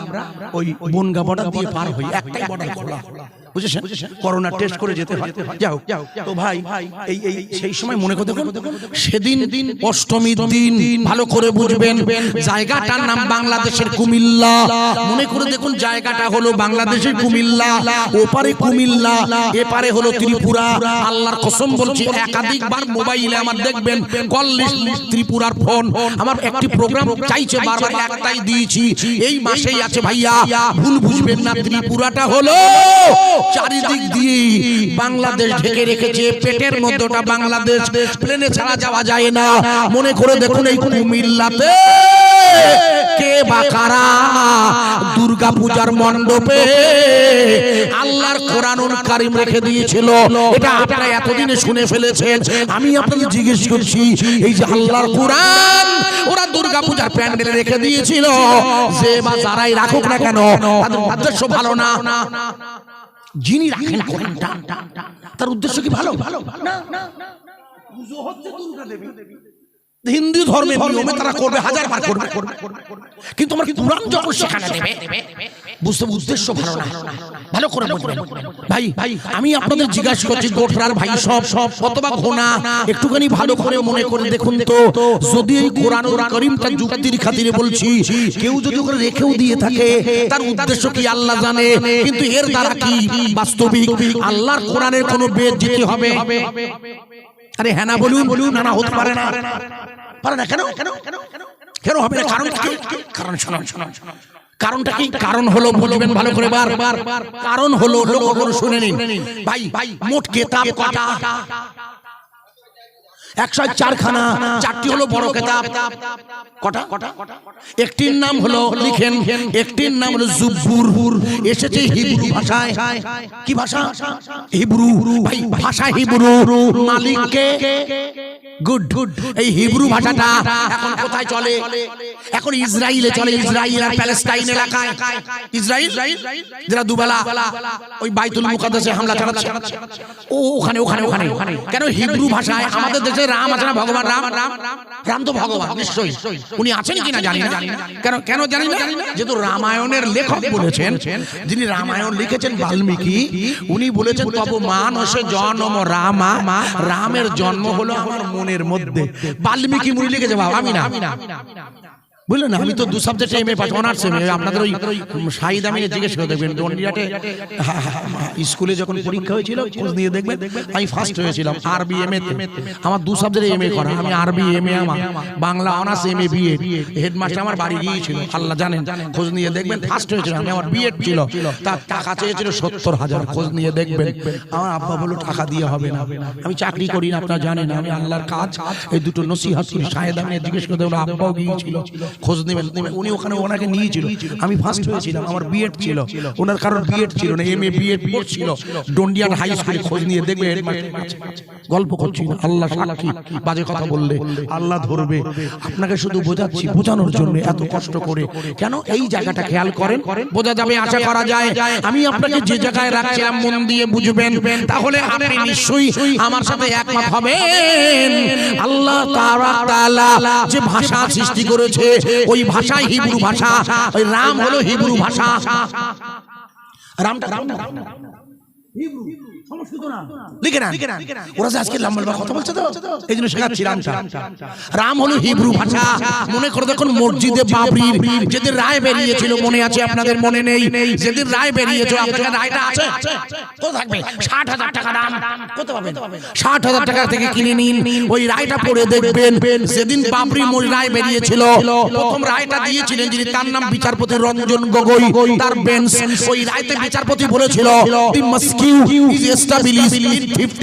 ওই বনগা বর্ডার দিয়ে পার হই, একটাই বর্ডার খোলা, বুঝেছেন? করোনা টেস্ট করে যেতে হয়। যাও তো ভাই, এই সেই সময় মনে করতে সেদিন অষ্টমীর দিন, ভালো করে বুঝবেন, জায়গাটার নাম বাংলাদেশের কুমিল্লা। মনে করে দেখুন, জায়গাটা হলো বাংলাদেশের কুমিল্লা, ওপারে কুমিল্লা, এপারে হলো ত্রিপুরা। আল্লাহর কসম বলছি, একাধিকবার মোবাইলে আমার দেখবেন কল লিস্ট ত্রিপুরার ফোন। আমার একটি প্রোগ্রাম চাইছে, বারবার একটাই দিয়েছি, এই মাসেই আছে ভাইয়া, ভুল বুঝবেন না। ত্রিপুরাটা হলো চারিদিক দিয়ে বাংলাদেশ ঢেকে রেখেছে, পেটের মধ্যটা বাংলাদেশ, প্লেনে ছাড়া যাওয়া যায় না। মনে করে দেখুন, এই কুমিল্লাতে কে বা কারা দুর্গা পূজার মণ্ডপে আল্লাহর কোরআনুল কারীম রেখে দিয়েছিল, এটা আপনারা এতদিনে শুনে ফেলেছেন। আমি আপনাদের জিজ্ঞেস করছি, এই যে আল্লাহর কোরআন ওরা দুর্গা পূজার প্যান্ডেলে রেখে দিয়েছিল, যে বা যারাই রাখুক না কেন, তাদের উদ্দেশ্য ভালো না। যিনি রাখেন কোরআনটা, তার উদ্দেশ্য কি ভালো? না, পুজো হচ্ছে দুর্গা দেবী, হিন্দু ধর্মের নিয়মে তারা করবে, হাজারবার করবে, কিন্তু আমার কোরআন যখন সেখানে দেবে, বুঝতে উদ্দেশ্য ভালো না। ভালো করে বুঝবেন ভাই। আমি আপনাদের জিজ্ঞাসা করছি, গোঠরার ভাই সব অথবা ঘোনা, একটুখানি ভালো করে মনে করে দেখুন তো, যদি এই কোরআনুল কারীমটা যুক্তির খাতিরে বলছি, কেউ যদি ওকে রেখেও দিয়ে থাকে, তার উদ্দেশ্য কি আল্লাহ জানে, কিন্তু এর দ্বারা কি বাস্তবিক আল্লাহর কোরআনের কোনো বেইজ্জতি হবে? আরে হ্যাঁ না বলুন, না হতে পারে না, পারে না। কেন কেন হবে না? কারণ শুনুন, কারণটা কি? কারণ হলো, বুঝবেন ভালো করে, কারণ হলো, লক্ষ্য করে শুনে নিন ভাই। মোট কেতাব কটা? 104 খানা, 4টি হলো বড় কেতাব। কটা? একটির নাম হলো, লিখেন, একটির নাম হলো জুব্বুর, এসেছে হিব্রু ভাষায়। কি ভাষা? হিব্রু। ভাই ভাষা হিব্রু, মালিককে গুড। এই হিব্রু ভাষাটা এখন কোথায় চলে? এখন ইসরায়েলে চলে, ইসরায়েল আর প্যালেস্টাইন এলাকায়। ইসরায়েল যারা দুবেলা ওই বাইতুল মুকাদ্দাসে হামলা চালাচ্ছে, ওখানে কেন হিব্রু ভাষায়? আমাদের দেশে রাম আছে না, ভগবান রাম তো ভগবান নিশ্চয়ই, উনি আছেন কিনা জানি না। কেন জানি না? যেহেতু রামায়ণের লেখক বলেছেন, যিনি রামায়ণ লিখেছেন বাল্মীকি, উনি বলেছেন তব মানসে জন্ম রামা, রামের জন্ম হলো আমার মনের মধ্যে। বাল্মীকি মুনি লিখেছে, বাবা আমি না, বুঝলেন? আমি তো 2 সাবজেক্টে এমএ পাস, অনার্স এমএ। আপনাদের ওই শাহিদ আমিনে জিজ্ঞেস করে দেখবেন, ডন্ডিয়াটে স্কুলে যখন পরীক্ষা হয়েছিল, খোঁজ নিয়ে দেখবেন, আমি ফার্স্ট হয়েছিলাম আরবি এমএ তে। আমার 2 সাবজেক্টে এমএ করা, আমি আরবি এমএ, আমার Bangla honours MA BA. Headmaster আমার বাড়ি গিয়েছিল, আল্লাহ জানেন, খোঁজ নিয়ে দেখবেন, ফার্স্ট হয়েছিল আমি। আমার বিএড ছিল, তার টাকা চেয়েছিল 70,000, খোঁজ নিয়ে দেখবেন। আমার আব্বা বলল টাকা দিয়ে হবে না, আমি চাকরি করি না, আপনারা জানেন, আমি আল্লাহর কাজ, এই দুটো নসিহত করি। শাহিদ আমিনে জিজ্ঞেস করে দেখলো, আব্বাও গিয়েছিল, খোঁজ নেবেন। উনি ওনাকে নিয়েছিল, আমি ফার্স্ট হয়েছিলাম, আমার বিএড ছিল, ওনার কারণ বিএড ছিল না, এমএ বিএড পড়ছিল ডন্ডিয়ান হাই স্কুলে। খোঁজ নিয়ে দেখবে, গল্প করছি না, আল্লাহ সাক্ষী, বাজে কথা বললে আল্লাহ ধরবে। আপনাকে শুধু বোঝাচ্ছি, বোঝানোর জন্য এত কষ্ট করে। কেন? এই জায়গাটা খেয়াল করেন, বোঝা যাবে, আশা করা যায়। আমি আপনাকে যে জায়গায় রাখছিলাম, মন দিয়ে বুঝবেন, তাহলে আপনি নিশ্চয়ই আমার সাথে একমত হবেন। আল্লাহ তাআলা যে ভাষা সৃষ্টি করেছে, ওই ভাষাই হিব্রু ভাষা। ওই রাম হলো হিব্রু ভাষা। রামটা হিব্রু, সমস্ত না, লিখে না। ওরা আজকে লম্বা কথা বলছে তো, এই জন্য শেখাচ্ছি। রাম হলো হিব্রু ভাষা। মনে করে দেখুন, মসজিদে বাবরির যেদিন রায় বেরিয়েছিল, মনে আছে আপনাদের? মনে নেই? যেদিন রায় বেরিয়েছিল, আপনাদের রায়টা আছে? কত থাকবে? 60,000 টাকা দাম। কত পাবেন? 60,000 টাকা থেকে কিনে নিন, ওই রায়টা পড়ে দেখবেন। যেদিন বাবরি রায় বেরিয়েছিল, প্রথম রায়টা দিয়েছিলেন যিনি, তার নাম বিচারপতি রঞ্জন গগৈ। তার বেঞ্চ, ওই রায়তে বিচারপতি বলেছিল, the mosque is established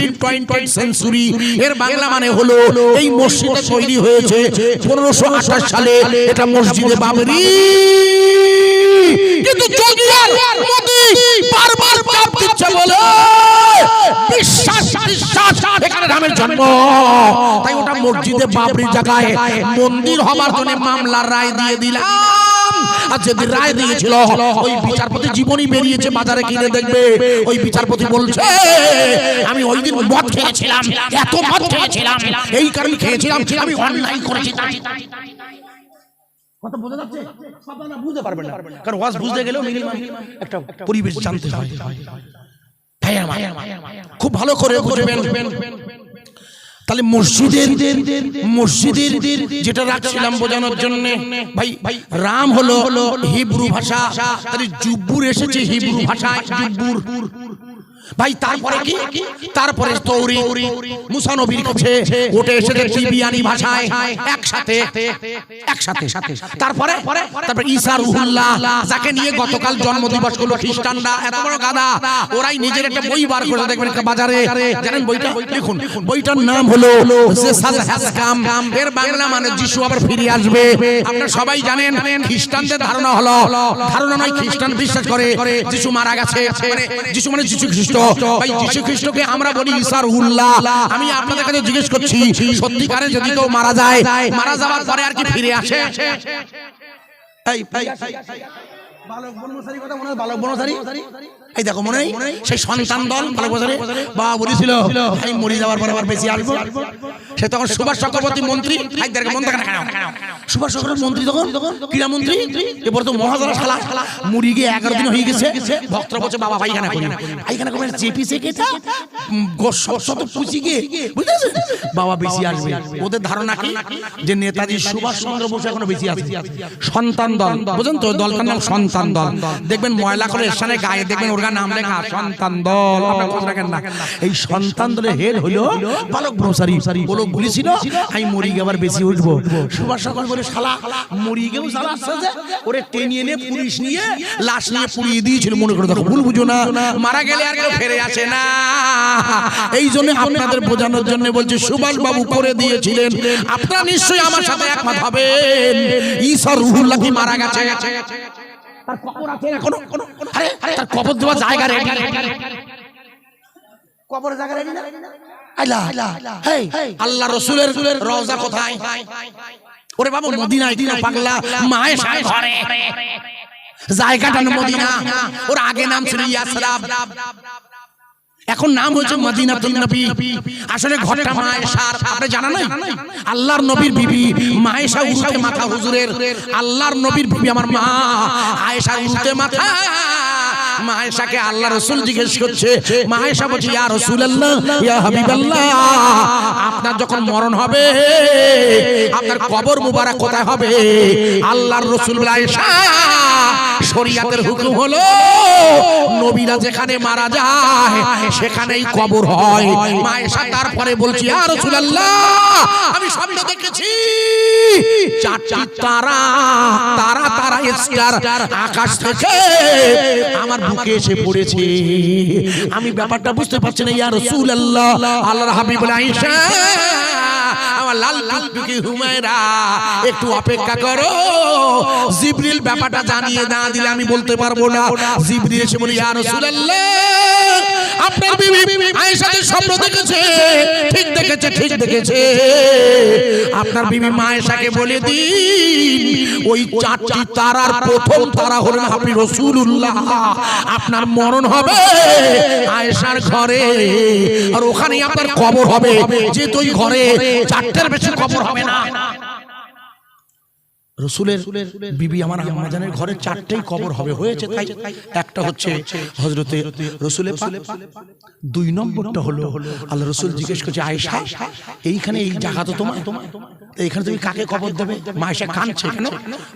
in 15th century. এর বাংলা মানে হলো, এই মসজিদটা তৈরি হয়েছে 1528 সালে। এটা মসজিদে বাবরি। কিন্তু যদি মোদি বারবার চাপ দিচ্ছে বলে বিশ্বাস এখানে রামের জন্ম। তাই ওটা মসজিদে বাবরির জায়গায় মন্দির হবার জন্য মামলার রায় দিয়ে দিলাম। আর যেদিন রায় দিয়েছিল ওই বিচারপতি জীবনই বেরিয়েছে বাজারে কিনে দেখবে। ওই বিচারপতি বলছে আমি ওই দিন মদ খেয়েছিলাম, এত মদ খেয়েছিলাম, এই কারণে খেয়েছিলাম, আমি অন্যায় করেছি। কথা বোঝা যাচ্ছে? আপনারা বুঝতে পারবেন না, কারণ ওয়াজ বুঝতে গেলেও মিনিমাম একটা পরিবেশ জানতে হয়। খুব ভালো করে বুঝবেন। তাহলে মসজিদের যেটা রাখছিলাম বোঝানোর জন্য, ভাই রাম হলো হিব্রু ভাষা, তাহলে জুব্বুর এসেছে হিব্রু ভাষায়, জুব্বুর। ভাই তারপরে কি? তারপরে তৌরাত মুসা নবীর কাছে ওটা এসেছে তিবিয়ানি ভাষায়, একসাথে। তারপরে ঈসা রুহুল্লাহ, যাকে নিয়ে গতকাল জন্মদিবস হলো খ্রিস্টানরা, এত বড় গাদা, ওরাই নিজের একটা বই বার করে দেখবেন বাজারে, জানেন বইটা? দেখুন বইটার নাম হলো জেসাস হাসকাম, এর বাংলা মানে যিশু আবার ফিরে আসবে। আপনারা সবাই জানেন খ্রিস্টানদের ধারণা হলো, ধারণা নয়, খ্রিস্টান বিশ্বাস করে যিশু মারা গেছে, মানে যিশু মানে যিশু খ্রিস্ট। ভাই যিশু খ্রিস্টকে আমরা বলি ঈসা রুহুল্লাহ। আমি আপনাদের কাছে জিজ্ঞেস করছি, সত্যিকারে যদি কেউ মারা যায়, মারা যাওয়ার পরে আর কি ফিরে আসে? এই বালক বনসারী কথা মনে হয়, বালক বনসারী, এই দেখো মনে হয় সেই সন্তান দল বালক বনসারী বাবা বলেছিল আমি মরে যাওয়ার পরে আবার বেশি আসবো। সে তখন সুভাষ চক্রবর্তী মন্ত্রী, সুভাষ চক্রবর্তী মন্ত্রী তখন ক্রীড়া মন্ত্রী। এরপর তো মহাজারা শালা মুড়ি গিয়ে 11 দিন হয়ে গেছে। ভক্তরা বলছে বাবা পায়খানা করি, পায়খানা করে চেপিছে কেটা শত পুষি গিয়ে, বুঝতেছেন বাবা বেশি আসবে। ওদের ধারণা কি যে নেতাজি সুভাষ চন্দ্র বোস এখনো বেশি আসবে। সন্তান দল, বুঝেন তো? দলটার নাম সন্তান দল। দেখবেন ময়লা করে এর সামনে গায়ে দেখবেন ওর নাম লেখা সন্তান দল। আপনারা খোঁজ রাখেন না। এই সন্তান দলের হেড হলো বালক ব্রহ্মচারী। বলো বলেছিল আমি মরি গিয়ে আবার বেশি উঠবো। সুভাষ চন্দ্র বলে শালা মরি গিয়েও শালা আসছে, ওরে টেনে এনে পুলিশ নিয়ে লাশ নিয়ে পুড়িয়ে দিয়েছিল। মনে করে দেখো, ভুল বুঝো না, মারা গেলে আর কেউ ফিরে আসে না। এই জন্য আপনাদের বোঝানোর জন্য বলছি, সুভাষ বাবু করে দিয়েছিলেন। আপনারা নিশ্চয়ই আমার সাথে একমত হবেন, ঈসা রুহুল্লাহ কি মারা গেছে? তার কবর আছে এখনো? আরে তার কবর দেওয়ার জায়গা রেডি, কবরের জায়গা রেডি না? আল্লাহ রাসূলের রওজা কোথায়? ওরে বাবা মদিনায়, পাগলা মায়ের ঘরে, জায়গাটা মদিনা। ওর আগে নাম ছিল ইয়াসরাব, এখন নাম হয়েছে মদিনাতুন নবী। আসলে ঘরটা মা আয়েশার, আপনি জানা নাই? আল্লাহর নবীর বিবি মা আয়েশা উরুতে মাথা হুজুরের, আল্লাহর নবীর বিবি আমার মা আয়েশা উরুতে মাথা। মা আয়েশাকে আল্লাহ রাসূল জিজ্ঞেস করছে, মা আয়েশা বলছে ইয়া রাসূলুল্লাহ, ইয়া হাবিবাল্লাহ, আপনার যখন মরণ হবে আপনার কবর মুবারক কোথায় হবে? আল্লাহর রাসূল বলে, আয়েশা শরীয়তের হুকুম হলো নবীরা যেখানে মারা যায় সেখানেই কবর হয়। মা আয়েশা তারপরে বলছি, ইয়া রাসূলুল্লাহ, আমি স্বপ্ন দেখেছি চারটি তারা স্টার আকাশ থেকে আমার বুকে এসে পড়েছে। আমি ব্যাপারটা বুঝতে পারছি না ইয়া রাসূলুল্লাহ। আল্লাহর হাবিব বলে, আয়েশা আমার লাল টুকটুকি হুমায়রা, একটু অপেক্ষা করো, জিবরিল ব্যাপারটা জানিয়ে না দিলে আমি বলতে পারবো না। জিবরিল এসে বলে, ইয়া রাসূলুল্লাহ, আপনার বিবি আয়েশা যে স্বপ্ন দেখেছে, ঠিক দেখেছে। আপনার বিবি মা আয়েশাকে বলে দিন ওই চারটি তারার প্রথম তারা হলেন আপনি রাসূলুল্লাহ। আপনার মরণ হবে আয়েশার ঘরে, আর ওখানেই আপনার কবর হবে। যেহেতু ওই ঘরে চারটার বেশি কবর হবে না। রাসূলের বিবি আমার আম্মা জানের ঘরে চারটেই কবর হবে, হয়েছে তাই। একটা হচ্ছে হযরতে রাসূলের পাক, 2 নম্বরটা হলো আল্লাহ রাসূল জিজ্ঞেস করছে, আয়েশা এইখানে এই জায়গা তো তোমার, এইখানে তুমি কাকে কবর দেবে? মা আয়েশা কাঁদছে, কেন?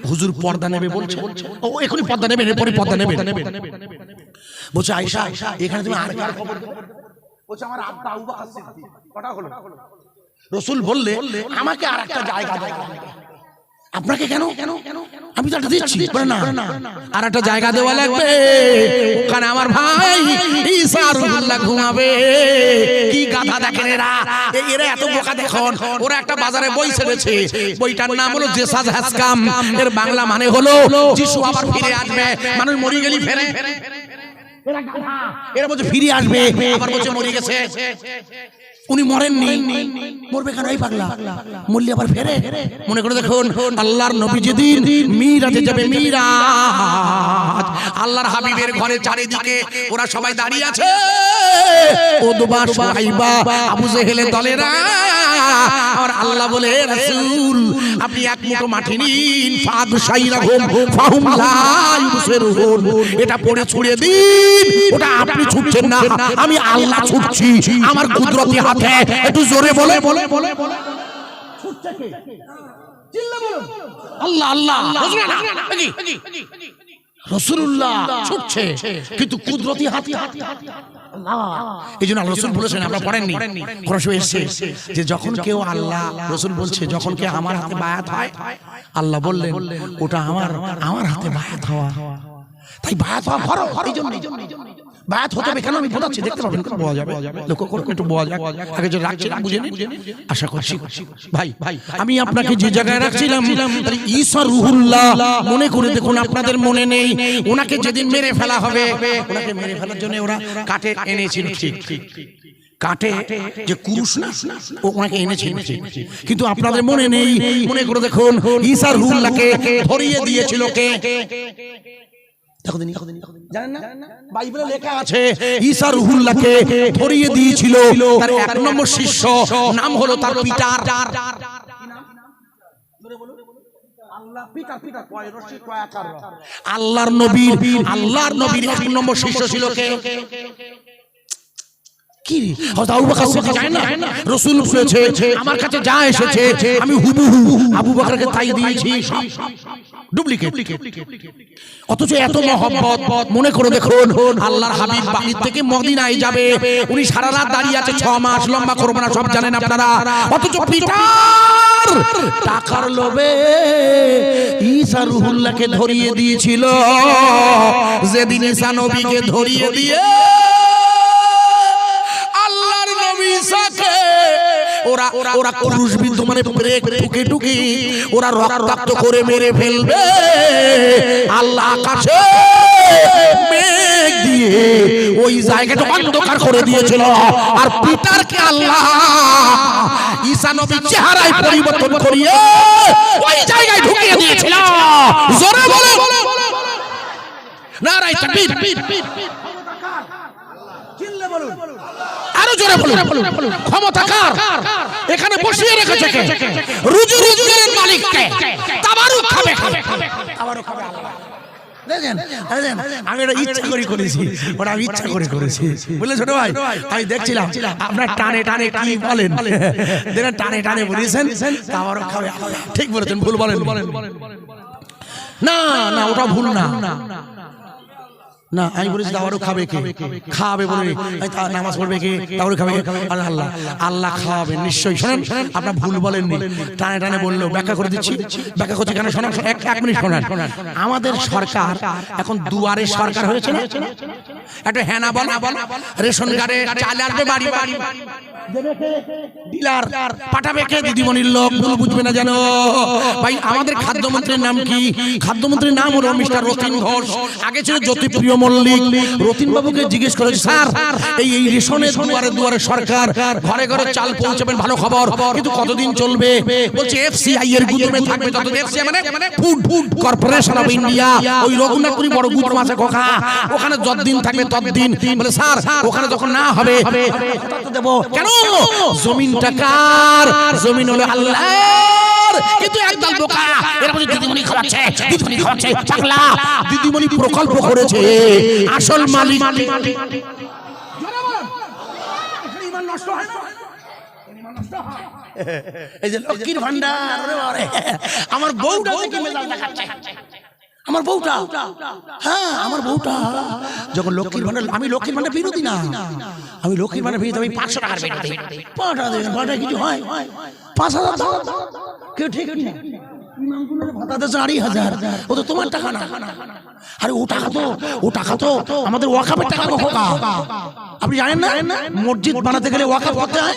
হুজুর পর্দা নেবে বলছে। ও এখনই পর্দা নেবে, এরপরই পর্দা নেবে। বলছে, আয়েশা এখানে তুমি আর কার কবর দেবে? বলছে, আমার আব্বা আবু বকর সিদ্দিক। কথা হলো। রাসূল বললে আমাকে আরেকটা জায়গা দাও। আপনাকে কেন? আমি তো একটা দিচ্ছি না, আর একটা জায়গা দেওয়া লাগবে, ওখানে আমার ভাই ঈসা রুহুল্লাহ ঘুমাবে। কি গাধা দেখেন এরা এত বোকা দেখুন। ওরা একটা বাজারে বই ছেড়েছে, বইটার নাম হলো জেসাস হাসকাম, এর বাংলা মানে হলো যিশু আবার ফিরে আসবে। মানুষ মরে গেলি ফেরে। এরা বলছে ফিরে আসবে, আবার বলছে মরে গেছে। উনি মরেননি, মরবে কেন এই পাগলা? মরলে আবার ফেরে। মনে করে দেখুন, আল্লাহর নবী যেদিন মিরাজে যাবে, মিরাজ, আল্লাহর হাবিবের ঘরে চারিদিকে ওরা সবাই দাঁড়িয়ে আছে, ওদবা সুহাইবা আবু জেহেলের দলেরা। আর আল্লাহ বলে, রাসূল আপনি এক মুঠো মাটি নিন, ফাদশাইরাহুম ফাহুম লা ইউসিরুন, এটা পড়ে ছুঁড়ে দিন। ওটা আপনি ছুটছেন না, আমি আল্লাহ ছুটছি আমার কুদরতি হাতে। একটু জোরে বলে বলে বলে বলে ছুটছে কে? চিল্লা বলুন, আল্লাহ আল্লাহ। রাসূলুল্লাহ ছুটছে, কিন্তু কুদরতি হাতে। এই জন্য আল্লাহ রাসূল বলেছেন, আমরা পড়েননি, কোরআন শরীফে এসেছে যে যখন কেউ, আল্লাহ রাসূল বলছে, যখন কেউ আমার হাতে বায়াত হয়, আল্লাহ বললেন ওটা আমার হাতে বায়াত হওয়া। তাই বায়াত হওয়া ফরজ। এই জন্য বায়াত হতে হবে কেন আমি বোঝাচ্ছি, দেখতে পাবেন, বোঝা যাবে, লক্ষ্য করুন, একটু বোঝা যাক। আগে যে রাখছিলাম বুঝে নিন, আশা করছি। ভাই আমি আপনাকে যে জায়গায় রাখছিলাম, ঈসা রুহুল্লাহ, মনে করে দেখুন, আপনাদের মনে নেই, ওনাকে যেদিন মেরে ফেলা হবে, ওনাকে মেরে ফেলার জন্য ওরা কাটে এনেছিল, ঠিক কাটে যে কুরুশ না, ও ওনাকে এনেছিল, কিন্তু আপনাদের মনে নেই। মনে করে দেখুন, ঈসা রুহুল্লাহকে ধরিয়ে দিয়েছিল কে? জানেন না, বাইবেলে লেখা আছে ঈসা রুহুল্লাহকে ধরিয়ে দিয়েছিল তার এক নম্বর শিষ্য, নাম হলো তার পিটার। আল্লাহর নবীর এক নম্বর শিষ্য ছিল কে? রাসূল বলেছে, আমার কাছে যা এসেছে আমি হুবহু আবু বকরকে তাই দিয়েছি, ডুপ্লিকেট। অথচ এত মহব্বত। মনে করে দেখুন, আল্লাহর হাবিব বাড়ি থেকে মদিনায় যাবে, উনি সারা রাত দাঁড়িয়ে আছে, 6 মাস, লম্বা করব না, সব জানেন আপনারা। অথচ পিটার টাকার লোভে ঈসা রুহুল্লাহকে ধরিয়ে দিয়েছিল। যেদিন ঈসা নবীকে ধরিয়ে দিয়ে আল্লাহর নবী ঈসাকে ওরা ক্রুশবিদ্ধ, মানে ব্রেক ঠুকে ওরা রক্তাক্ত করে মেরে ফেলবে, আল্লাহ আকাশে মেঘ দিয়ে ওই জায়গাটা অন্ধকার করে দিয়েছিল। আর পিটারকে আল্লাহ ঈসা নবীর চেহারায় পরিবর্তন করিয়ে ওই জায়গায় ঢুকিয়ে দিয়েছিল। জোরে বলে নারায়ে তাকবীর, আরো জোরে বলুন, ক্ষমতা কার? এখানে বসিয়ে রেখেছে কে? রুজি রুজির মালিক কে? তাবারুক খাবে, তাবারুক খাবে আল্লাহ। দেখেন, আমি এটা ইচ্ছা করে করেছি, ওটা আমি ইচ্ছা করে করেছি, বুঝলে ছোট ভাই? আমি দেখছিলাম আপনার টানে টানে কি বলেন, দেখেন টানে টানে বলেছেন তাবারুক খাবে আল্লাহ। ঠিক বলেছেন, ভুল বলেন না, না ওটা ভুল না। না আমি বলেছি তাবারও খাবে কে? খাবে বলে নামাজ পড়বে কে? তাবারও খাবে কে? আল্লাহ। আল্লাহ খাওয়াবে নিশ্চয়ই। শোনেন, আপনার ভুল বলেননি, টানে টানে বললো। ব্যাখ্যা করে দিচ্ছি, ব্যাখ্যা করছি কেন শোনেন, এক মিনিট শোনেন। আমাদের সরকার এখন দুয়ারে সরকার হয়েছে না, একটা হ্যানা বলা রেশন কার্ডে চাল আসবে বাড়ি বাড়ি, ডিলার পাঠাবে কে? দিদিমণির লোক, ভুল বুঝবে না জানো ভাই। আমাদের খাদ্যমন্ত্রীর নাম কি? খাদ্যমন্ত্রীর নাম হলো মিস্টার রতিন ঘোষ, আগে ছিল জ্যোতিপ্রিয় মল্লিক। রতিন বাবুকে জিজ্ঞেস করেছে, স্যার এই রেশনের দুয়ারে দুয়ারে সরকার, ঘরে ঘরে চাল পৌঁছাবেন, ভালো খবর, কিন্তু কতদিন চলবে? বলছে এফসিআই এর গুদামে থাকবে যতদিন, এফসিআই মানে ফুড কর্পোরেশন অফ ইন্ডিয়া, ওই রঘুনাথপুরি বড় গুদাম আছে কোকা, ওখানে যতদিন থাকবে ততদিন। বলে স্যার ওখানে যখন না হবে দেব কেন? জমিনটা কার? জমিন হলো আল্লাহর। কিন্তু একদল বোকা, এরা বলে দিদিমণি খাওয়াচ্ছে, দিদিমণি খাওয়াচ্ছে, পাগলা। দিদিমণি প্রকল্প করেছে, আসল মালিক এই যে লক্ষ্মীর ভান্ডার। আমার বউটা দেখি মেজাজ দেখাচ্ছে, আমার বউটা, হ্যাঁ আমার বউটা যখন লক্ষ্মীর ভান্ডার, আমি লক্ষ্মীর ভান্ডার বিরোধী না, আমি লক্ষ্মীর ভান্ডার বিরোধী, আমি 500 টাকার বিরোধী। 5 টাকা দেবেন, 5 টাকা কিছু হয়? 5000 কেউ ঠিক না, ভাতা দিয়েছে 2500, ও তো তোমার টাকা না। আরে ও টাকা তো আমাদের ওয়াকাফের টাকা গো খোকা। আপনি জানেন না মসজিদ বানাতে গেলে ওয়াকাফ করতে হয়,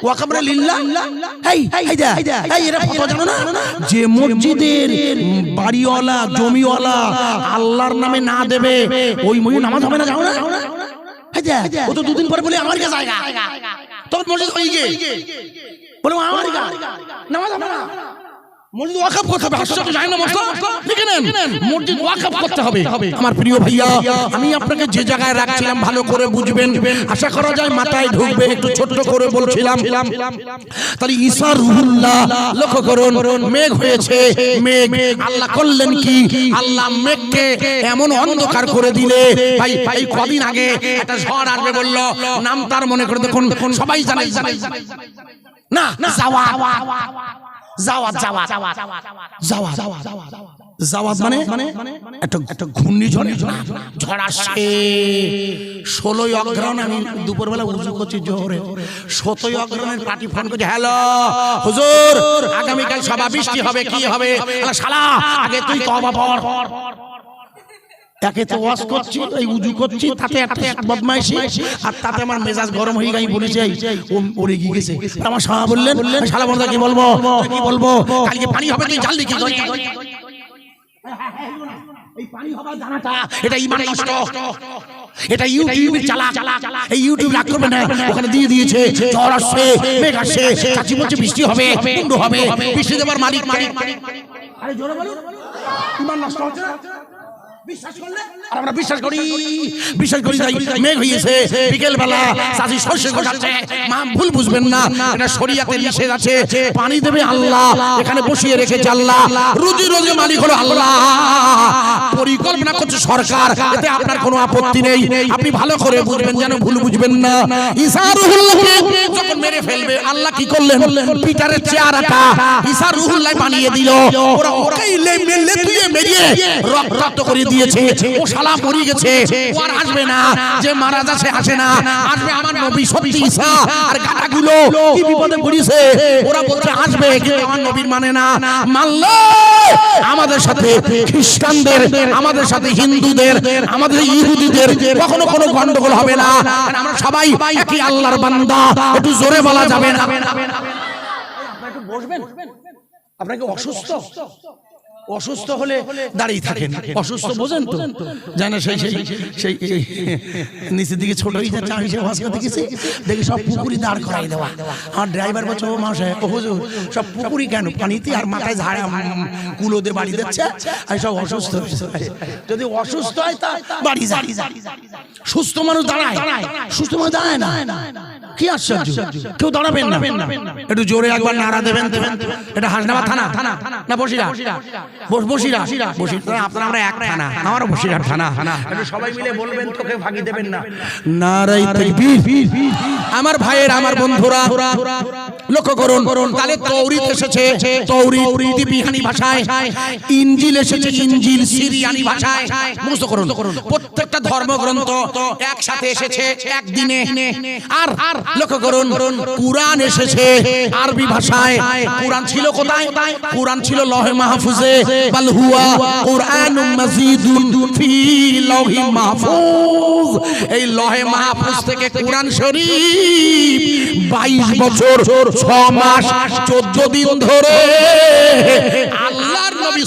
ওয়াকাফ মানে লিল্লাহ। এই এরা কথা জানো না, যে মসজিদের বাড়িওয়ালা জমিওয়ালা আল্লাহর নামে না দেবে ওই মসজিদ নামাজ হবে না, জানো না? ও তো দুদিন পরে বলে আমার কাছে জায়গা, তখন মসজিদ হয়ে গিয়ে বলে আমার নামাজ হবে না। মসজিদ ওয়াকফ করতে হবে, আশ্চর্য যায় না মশলা? দেখে নেন, মসজিদ ওয়াকফ করতে হবে। আমার প্রিয় ভাইয়া, আমি আপনাকে যে জায়গায় রাখছিলাম ভালো করে বুঝবেন, আশা করা যায় মাথায় ঢুকবে। একটু ছোট্ট করে বলছিলাম, তাহলে ঈসা রুহুল্লাহ, লক্ষ্য করুন, মেঘ হয়েছে, মেঘ আল্লাহ করলেন কি? আল্লাহ মেঘকে এমন অন্ধকার করে দিলে, ভাই এই কদিন আগে একটা ঝড় আসবে বলল, নাম তার মনে করে দেখুন, সবাই জানে না, জাওয়াত মানে একটা ঘূর্ণিঝড়, ঝড় আসছে। 16ই অগ্রহায়ণ, আমি দুপুরবেলা উজু করছি জোহরে, 17ই অগ্রহায়ণের পার্টি ফোন করছে, হ্যালো হুজুর, আগামীকাল সভা বৃষ্টি হবে, কি হবে? শালা আগে তুই তওবা পড়। তাকে তো ওয়াজ করছি, এই উজু করছি, তাতে একটা বদমাইশি, আর তাতে আমার মেজাজ গরম হয়ে গেছে। বলেছি ও ওরে গিয়ে গেছে। আমার শালা বললেন, শালা বন্ধু কি বলবো, কালকে পানি হবে, তুই জানলি কি? এই পানি হবার জানাটা এটা ঈমান নষ্ট, এটা ইউটিউবে চালা, এই ইউটিউব রাগ করবে না, ওখানে দিয়ে দিয়েছে ঝড় আসছে, মেঘ আসছে, চাচি বলছে বৃষ্টি হবে, কুণ্ড হবে, বৃষ্টি দেবার মালিক। আরে জোরে বলুন, ঈমান নষ্ট হচ্ছে না? বিশ্বাস করলে আর আমরা বিশ্বাস করি যাই। মেঘ হয়েছে, বিকেল বেলা চাষি শস্য গোছাচ্ছে, মা ভুল বুঝবেন না, এটা শরীয়তের নিষেধ আছে। পানি দেবে আল্লাহ, এখানে বসিয়ে রেখেছে আল্লাহ, রুজি রোজি মালিক হলো আল্লাহ, পরিকল্পনা করছে সরকার, এতে আপনার কোনো আপত্তি নেই। আপনি ভালো করে বুঝবেন, যেন ভুল বুঝবেন না। ঈসা রুহুল্লাহকে যখন মেরে ফেলবে, আল্লাহ কি করলেন? পিটারের চেহারাটা ঈসা রুহুল্লাহ বানিয়ে দিল। ওরা ওকেই লেতুয়ে মেরিয়ে রক্ত করে দিয়েছে। ও শালা মরে গেছে, ও আর আসবে না। যে মারা যাচ্ছে আসে না, আসবে আমার নবী সত্যি ঈসা। আর গাটাগুলো কি বিপদে পড়েছে, ওরা বলছে আসবে, কিন্তু আমার নবীর মানে না। মানলে আমাদের সাথে খ্রিস্টানদের, আমাদের সাথে হিন্দুদের, আমাদের ইহুদিদের কখনো কোনো গন্ডগোল হবে না। আমরা সবাই একই আল্লাহর বান্দা। একটু জোরে বলা যাবে না? আপনারা একটু বসবেন। আপনাকে অসুস্থ হলে দাঁড়িয়ে থাকেন, অসুস্থ বোঝেন তো, জানা সেই নিচের দিকে ছোট হয়ে যাচ্ছে। আমি সে ভাস্কর দেখেছি, দেখি সব পুকুরি দাঁড় করাই দেওয়া। আমার ড্রাইভার বলছে, ও মাসে হুজুর সব পুকুরি কেন? পানিতে আর মাথায় ঝাড়া কুলো দিয়ে বাড়ি দিচ্ছে, আর সব অসুস্থ। যদি অসুস্থ হয় তা বাড়ি যায়, সুস্থ মানুষ দাঁড়ায়, সুস্থ মানুষ দাঁড়ায় না। কি আশ্চর্য, কেউ দাঁড়াবেন না। একটু জোরে একবার নাড়া দেবেন। এটা হাসনাবাদ থানা না বসিরা? আপনারা আমরা এক থানা, আমারও বসিরহাট থানা। একটু সবাই মিলে বলবেন, তোকে ভাগি দেবেন না। নারায়ে তাকবীর। আমার ভাইয়ের, আমার বন্ধুরা লক্ষ্য করুন, তাহলে তৌরিত এসেছে, তৌরিত বিহানি ভাষায়, ইনজিল এসেছে, ইনজিল সিরিয়ানি ভাষায়। মুখস্থ করুন, প্রত্যেকটা ধর্মগ্রন্থ একসাথে এসেছে একদিনে। আর লক্ষ্য করুন, কুরআন এসেছে আরবি ভাষায়। কুরআন ছিল কোথায়? কুরআন ছিল লৌহে মাহফুজে, বাল হুয়া কুরআনুম মাজিদুন ফি লৌহি মাহফুজ। এই লৌহে মাহফুজ থেকে কুরআন শরীফ 22 বছর 6 মাস 14 দিন ধরে আল্লাহর নবী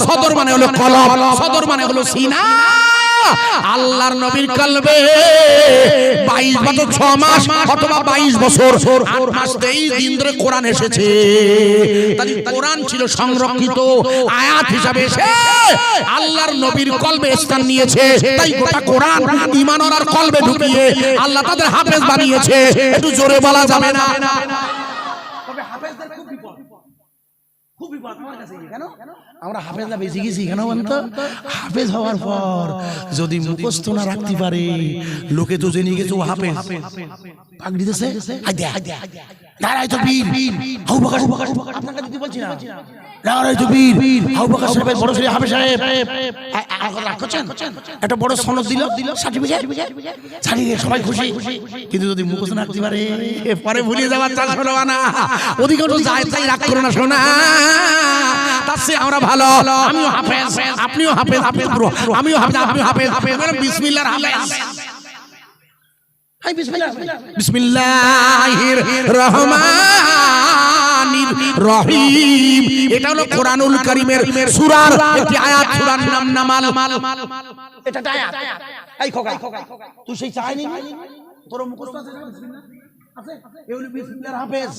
সদর মানে হলো কলম, সদর মানে হলো সিনা। আল্লাহর নবীর কলবে 22 বছর 6 মাস অথবা 22 বছর 8 মাস 23 দিন ধরে কোরআন এসেছে। তাই কোরআন ছিল সংরক্ষিত আয়াত হিসাবে এসে আল্লাহর নবীর কলবে স্থান নিয়েছে। তাই গোটা কোরআন ঈমানওয়ালার কলবে ঢুকিয়ে আল্লাহ তাদের হাফেজ বানিয়েছে। একটু জোরে বলা যাবে না? তবে হাফেজদের খুব বিপদ আমার কাছে। কেন আমরা হাফেজরা বেশি গেছি? কেন বলতো? হাফেজ হওয়ার পর যদি মুখস্থ না রাখতে পারে, লোকে তো জেনে গেছে ও হাফেজ। পাক দিতেছে, নারায়ে তাকবীর, আবু বকর, আপনার কাছে বলছি না, নারায়ে তাকবীর, আবু বকর সাহেব বড় ছেলে হাফেজ সাহেব রাখছেন, একটা বড় সনদ দিল, সার্টিফিকেট ছাড়িয়ে সবাই খুশি। কিন্তু যদি মুখস্থ না রাখতে পারে, পরে ভুলে যাওয়ার চান্স হলো না। অধিকাংশ যায় তাই রাগ করো না, শোনা তার চেয়ে আমরা ভালো। আমিও হাফেজ, আপনিও হাফেজ, আপনি পুরো, আমিও হাফেজ, আপনিও হাফেজ। বিসমিল্লাহর হাফেজ। বিসমিল্লাহির রহমানির রহিম। এটা হলো কোরআনুল কারীমের সূরার একটি আয়াত। সূরার নাম নামাল। এটা আয়াত। এই খোকা, তুই সেই চাইনি তোর মুখস্থ আছে না? আছে, এগুলো বিসমিল্লাহর হাফেজ।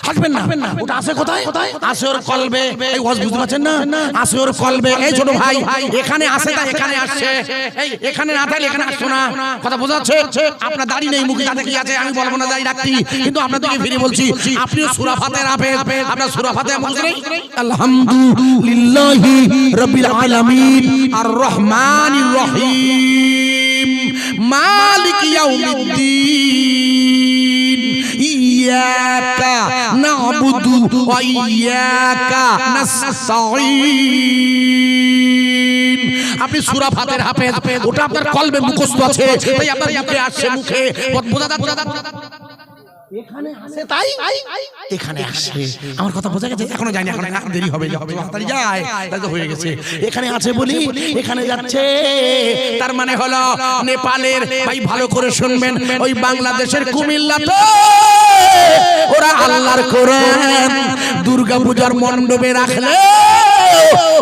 হাসবেন না, ওটা আছে কোথায়? আছে ওর কলবে। এই ওয়াজ বুঝতে পারছেন না? আছে ওর কলবে। এই ছোট ভাই, এখানে আছে তা এখানে আসছে, এই এখানে না থাকলে এখানে আসছো না। কথা বোঝা যাচ্ছে? আপনার দাড়ি নেই, মুখে দাঁতে কি আছে আমি বলবো না, দাড়ি রাখছি, কিন্তু আপনাদেরকে ফিরে বলছি, আপনিও সূরা ফাতিহার হাফেজ। আপনার সূরা ফাতিহা মুখস্থ নেই? আলহামদুলিল্লাহি রাব্বিল আলামিন আর রহমানির রহিম মালিক ইয়াউমিদ্দিন ইয়াকা না'বুদু ওয়া ইয়াকা নাস্তাঈন। আপনি সূরা ফাতিহার হাফেজ, ওটা আপনার কলবে মুখস্থ আছে, তাই আপনার মুখে আসছে, মুখে বোঝা যাচ্ছে। এখানে আসে তাই এখানে আসে। আমার কথা বোঝা গেছে? এখনো যায়নি, এখন দেরি হবে, তাড়াতাড়ি যায়, তাই তো হয়ে গেছে। এখানে আছে বলি এখানে যাচ্ছে, তার মানে হলো নেপালের। ভাই ভালো করে শুনবেন, ওই বাংলাদেশের কুমিল্লাতে ওরা আল্লাহর কোরআন দুর্গা পূজার মণ্ডপে রাখলে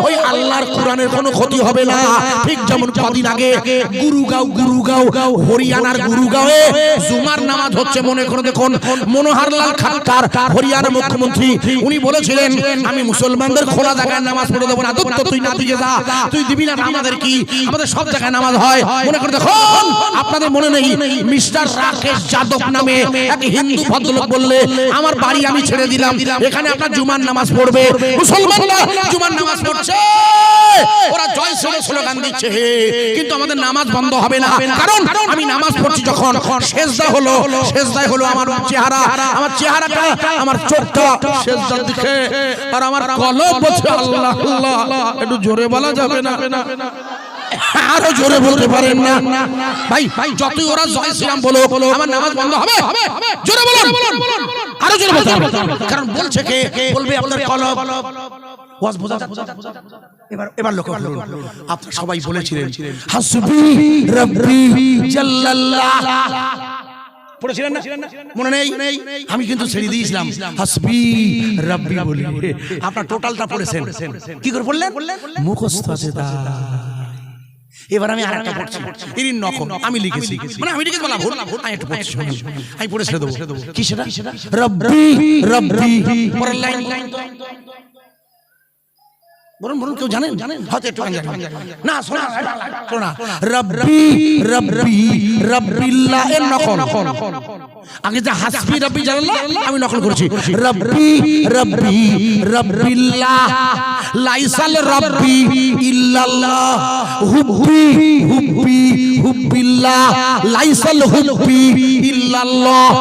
ওই আল্লাহর কোরআনের কোনো ক্ষতি হবে না। ঠিক যেমন কদিন আগে গুরুগাঁও হরিয়ানার গুরুগাঁওয়ে জুমার নামাজ হচ্ছে। মনে করে দেখুন, মনোহরলাল খাট্টার হরিয়ানার মুখ্যমন্ত্রী, উনি বলেছিলেন আমি মুসলমানদের খোলা জায়গায় নামাজ পড়ে দেবো না। দত্ত তুই না দিকে যা, তুই দিবি না, আমাদের কি? আমাদের সব জায়গায় নামাজ হয়। মনে করে দেখুন, আপনাদের মনে নেই মিস্টার রাকেশ যাদব নামে এক হিন্দু ভদ্রলোক বললে আমার বাড়ি আমি ছেড়ে দিলাম, এখানে আপনার জুমার নামাজ পড়বে। মুসলমানরা জুমার নামাজ পড়ছে, ওরা জয় শ্রী স্লোগান দিচ্ছে, কিন্তু আমাদের নামাজ বন্ধ হবে না। কারণ আমি নামাজ পড়ছি যখন সেজদা হলো আমার চেহারা, আমার চেহারাটা, আমার চোখটা সেজদার দিকে, আর আমার কলব বলছে আল্লাহ আল্লাহ। একটু জোরে বলা যাবে না? আরো জোরে বলতে পারেন না? ভাই যতই ওরা জয় শ্রীরাম বলো, আমার নামাজ বন্ধ হবে? জোরে বলুন, আরো জোরে বলতে হবে। কারণ বলছে কে? বলবে আপনার কলব। ওয়াজ বোঝা যাচ্ছে? এবার লক্ষ্য করুন, আপনারা সবাই বলেছিলেন হাসবি রাব্বি জাল্লাল্লাহ, পড়েছিলেন না? মনে নেই? আমি কিন্তু ছেড়ে দিয়েছিলাম হাসবি রাব্বি বলে। আপনারা টোটালটা পড়েছেন, কি করে পড়লেন? মুখস্থ আছে তা। এবার আমি আরেকটা পড়ছি, ইরিন নকম আমি লিখেছি, মানে আমি লিখেছি বলা ভুল, আমি একটু পড়ছি, আমি পড়ে ছেড়ে দেবো। কি সেটা? রাব্বি রাব্বি পরের লাইন বলুন, কেউ জানেন? হয়তো একটু না, শোনা রাব্বি রাব্বি রাব্বিল্লাহ এর নকল। আগে যে হাসবি রাব্বি জাল্লাহ আমি নকল করেছি। রাব্বি রাব্বি রাব্বিল্লাহ লাইসাল রাব্বি ইল্লাল্লাহ হুব্বি হুব্বি হুব্বিল্লাহ লাইসাল হুব্বি ইল্লাল্লাহ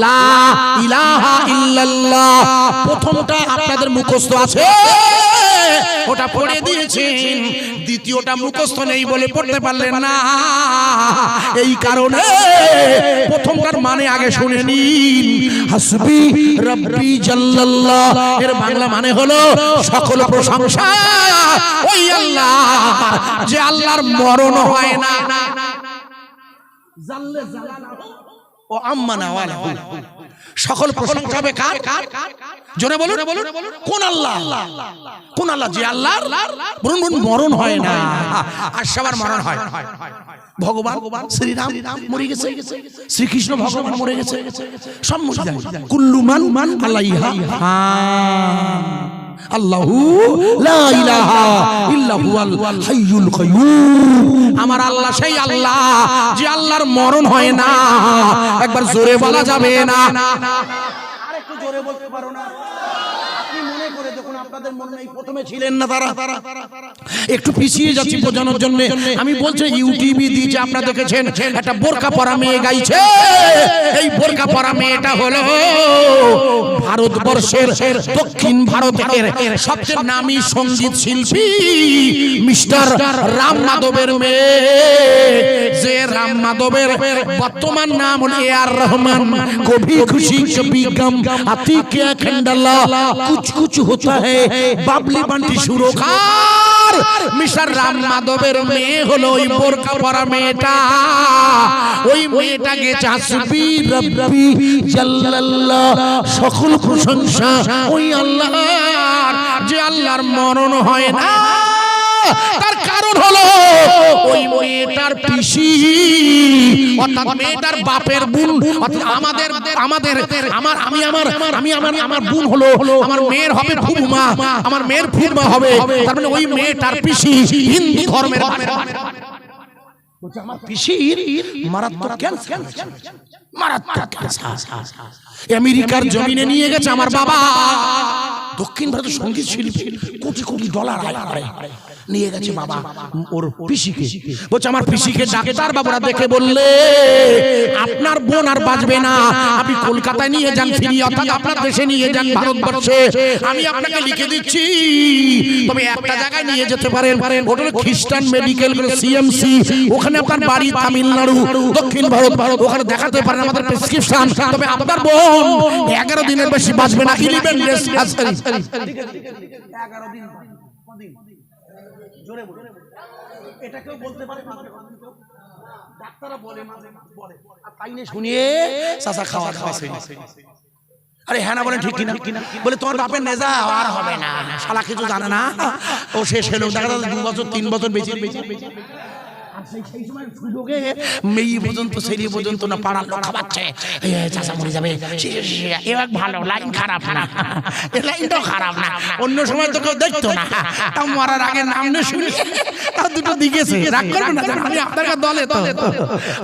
লা ইলাহা ইল্লাল্লাহ। প্রথমটা আপনাদের মুখস্থ আছে, ওটা পড়ে দিয়েছেন। দ্বিতীয়টা মুখস্থ নেই বলে পড়তে পারলেন না, এই কারণে প্রথমটার মানে আগে শুনে নিন। হাসবি রাব্বি জাল্লাল্লাহ এর বাংলা মানে হলো সকল প্রশংসা ওই আল্লাহ, যে আল্লাহর মরণ হয় না। জাল্লে জালালাহু ও আম্মানা ওয়ালাহু। সকল প্রশংসা হবে কার? জোরে বলুন, কোন আল্লাহ? কোন আল্লাহ? যে আল্লাহর বলুন মরণ হয় না, আর সবার মরণ হয়। ভগবান শ্রীরাম মরে গেছে, শ্রীকৃষ্ণ ভগবান মরে গেছে, সব মরে যায়। কুল্লু মান আলাইহা ফান, আল্লাহু লা ইলাহা ইল্লা হুয়াল হাইয়ুল কাইয়ুম। আমার আল্লাহ সেই আল্লাহ যে আল্লাহর মরণ হয় না। একবার জোরে বলা যাবে না? আরেকটু জোরে বলতে পারো না? আপনি মনে করে দেখুন, আপনাদের মনে নেই প্রথমে ছিলেন না তারা। একটু পিছিয়ে যাচ্ছি বোঝানোর জন্য। আমি বলছি ইউটিউবে দিয়েছে, আপনারা দেখেছেন একটা বোরকা পরা মেয়ে গাইছে। এই বোরকা পরা মেয়েটা হলো ভারতবর্ষের দক্ষিণ ভারতের সবচেয়ে নামী সঙ্গীত শিল্পী মিস্টার রাম মাধবের মেয়ে। যে রাম মাধবের বর্তমান নাম হল এআর রহমান। কভি খুশি কভি গম, আতি কে খন্ডালা, কুছ কুছ হোতা है है বাবলি বান্টি সুরকার মিস্টার রাম মাধবের মেয়ে হলো ওই বোরকা পরা মেয়েটা ওই মেয়েটাকে চাসবি রব্বি জাল্লাল্লাহ সকল প্রশংসা ওই আল্লাহর যে আল্লাহর মরণ হয় না তার কারণ হলো ওই মেয়েটার পিসি অর্থাৎ মেয়েটার বাপের বোন অর্থাৎ আমার বোন হলো আমার মেয়ের হবে ফুফুমা আমার মেয়ের ফুফুমা হবে তার মানে ওই মেয়েটার পিসি হিন্দু ধর্মের আমার পিসির মারাত্মক ক্যান্সার মারাত্মক ক্যান্সার আমেরিকার জমিনে নিয়ে গেছে আমার বাবা দক্ষিণ ভারতের সঙ্গীত শিল্পী কোটি কোটি ডলার আয় করে নিয়ে গেছে বাবা ওর পিসিকে বলছে আমার পিসিকে ডাক্তার বাবুরা দেখে বললে আপনার বোন আর বাঁচবে না আপনি কলকাতায় নিয়ে যান ফিরিয়ে অর্থাৎ আপনার দেশে নিয়ে যান ভারতবর্ষে আমি আপনাকে লিখে দিচ্ছি তবে একটা জায়গায় নিয়ে যেতে পারেন ওটা হলো খ্রিস্টান মেডিকেল সিএমসি ওখানে আপনার বাড়ি তামিলনাড়ু দক্ষিণ ভারত ওখানে দেখাতে পারেন আমাদের প্রেসক্রিপশন তবে আপনার বোন 11 দিনের বেশি বাঁচবে না ইলিভেন ডেজ 11 দিন জোরে বলে এটা কেউ বলতে পারে ডাক্তাররা বলে আর তাই নিয়ে শুনিয়ে চাচা খাওয়া আরে হ্যাঁ না বলেন ঠিক কিনা বলে তোমার বাপের নেজা আর হবে না শালা কিছু জানে না ও শেষ হলো দেখা যাচ্ছে 2 বছর 3 বছর বেঁচে সেই সময় সুযোগে মেয়ে পর্যন্ত সেরি পর্যন্ত না পাড়ার লোক খাওয়াচ্ছে চাচা মরে যাবে এবার ভালো লাইন খারাপ না লাইনটাও খারাপ না অন্য সময় তো কেউ দেখতো না তাও মরার আগে নাম না শুনি তাও দুটো দিকেছে রাগ করবে না আমি আপনার দলে তো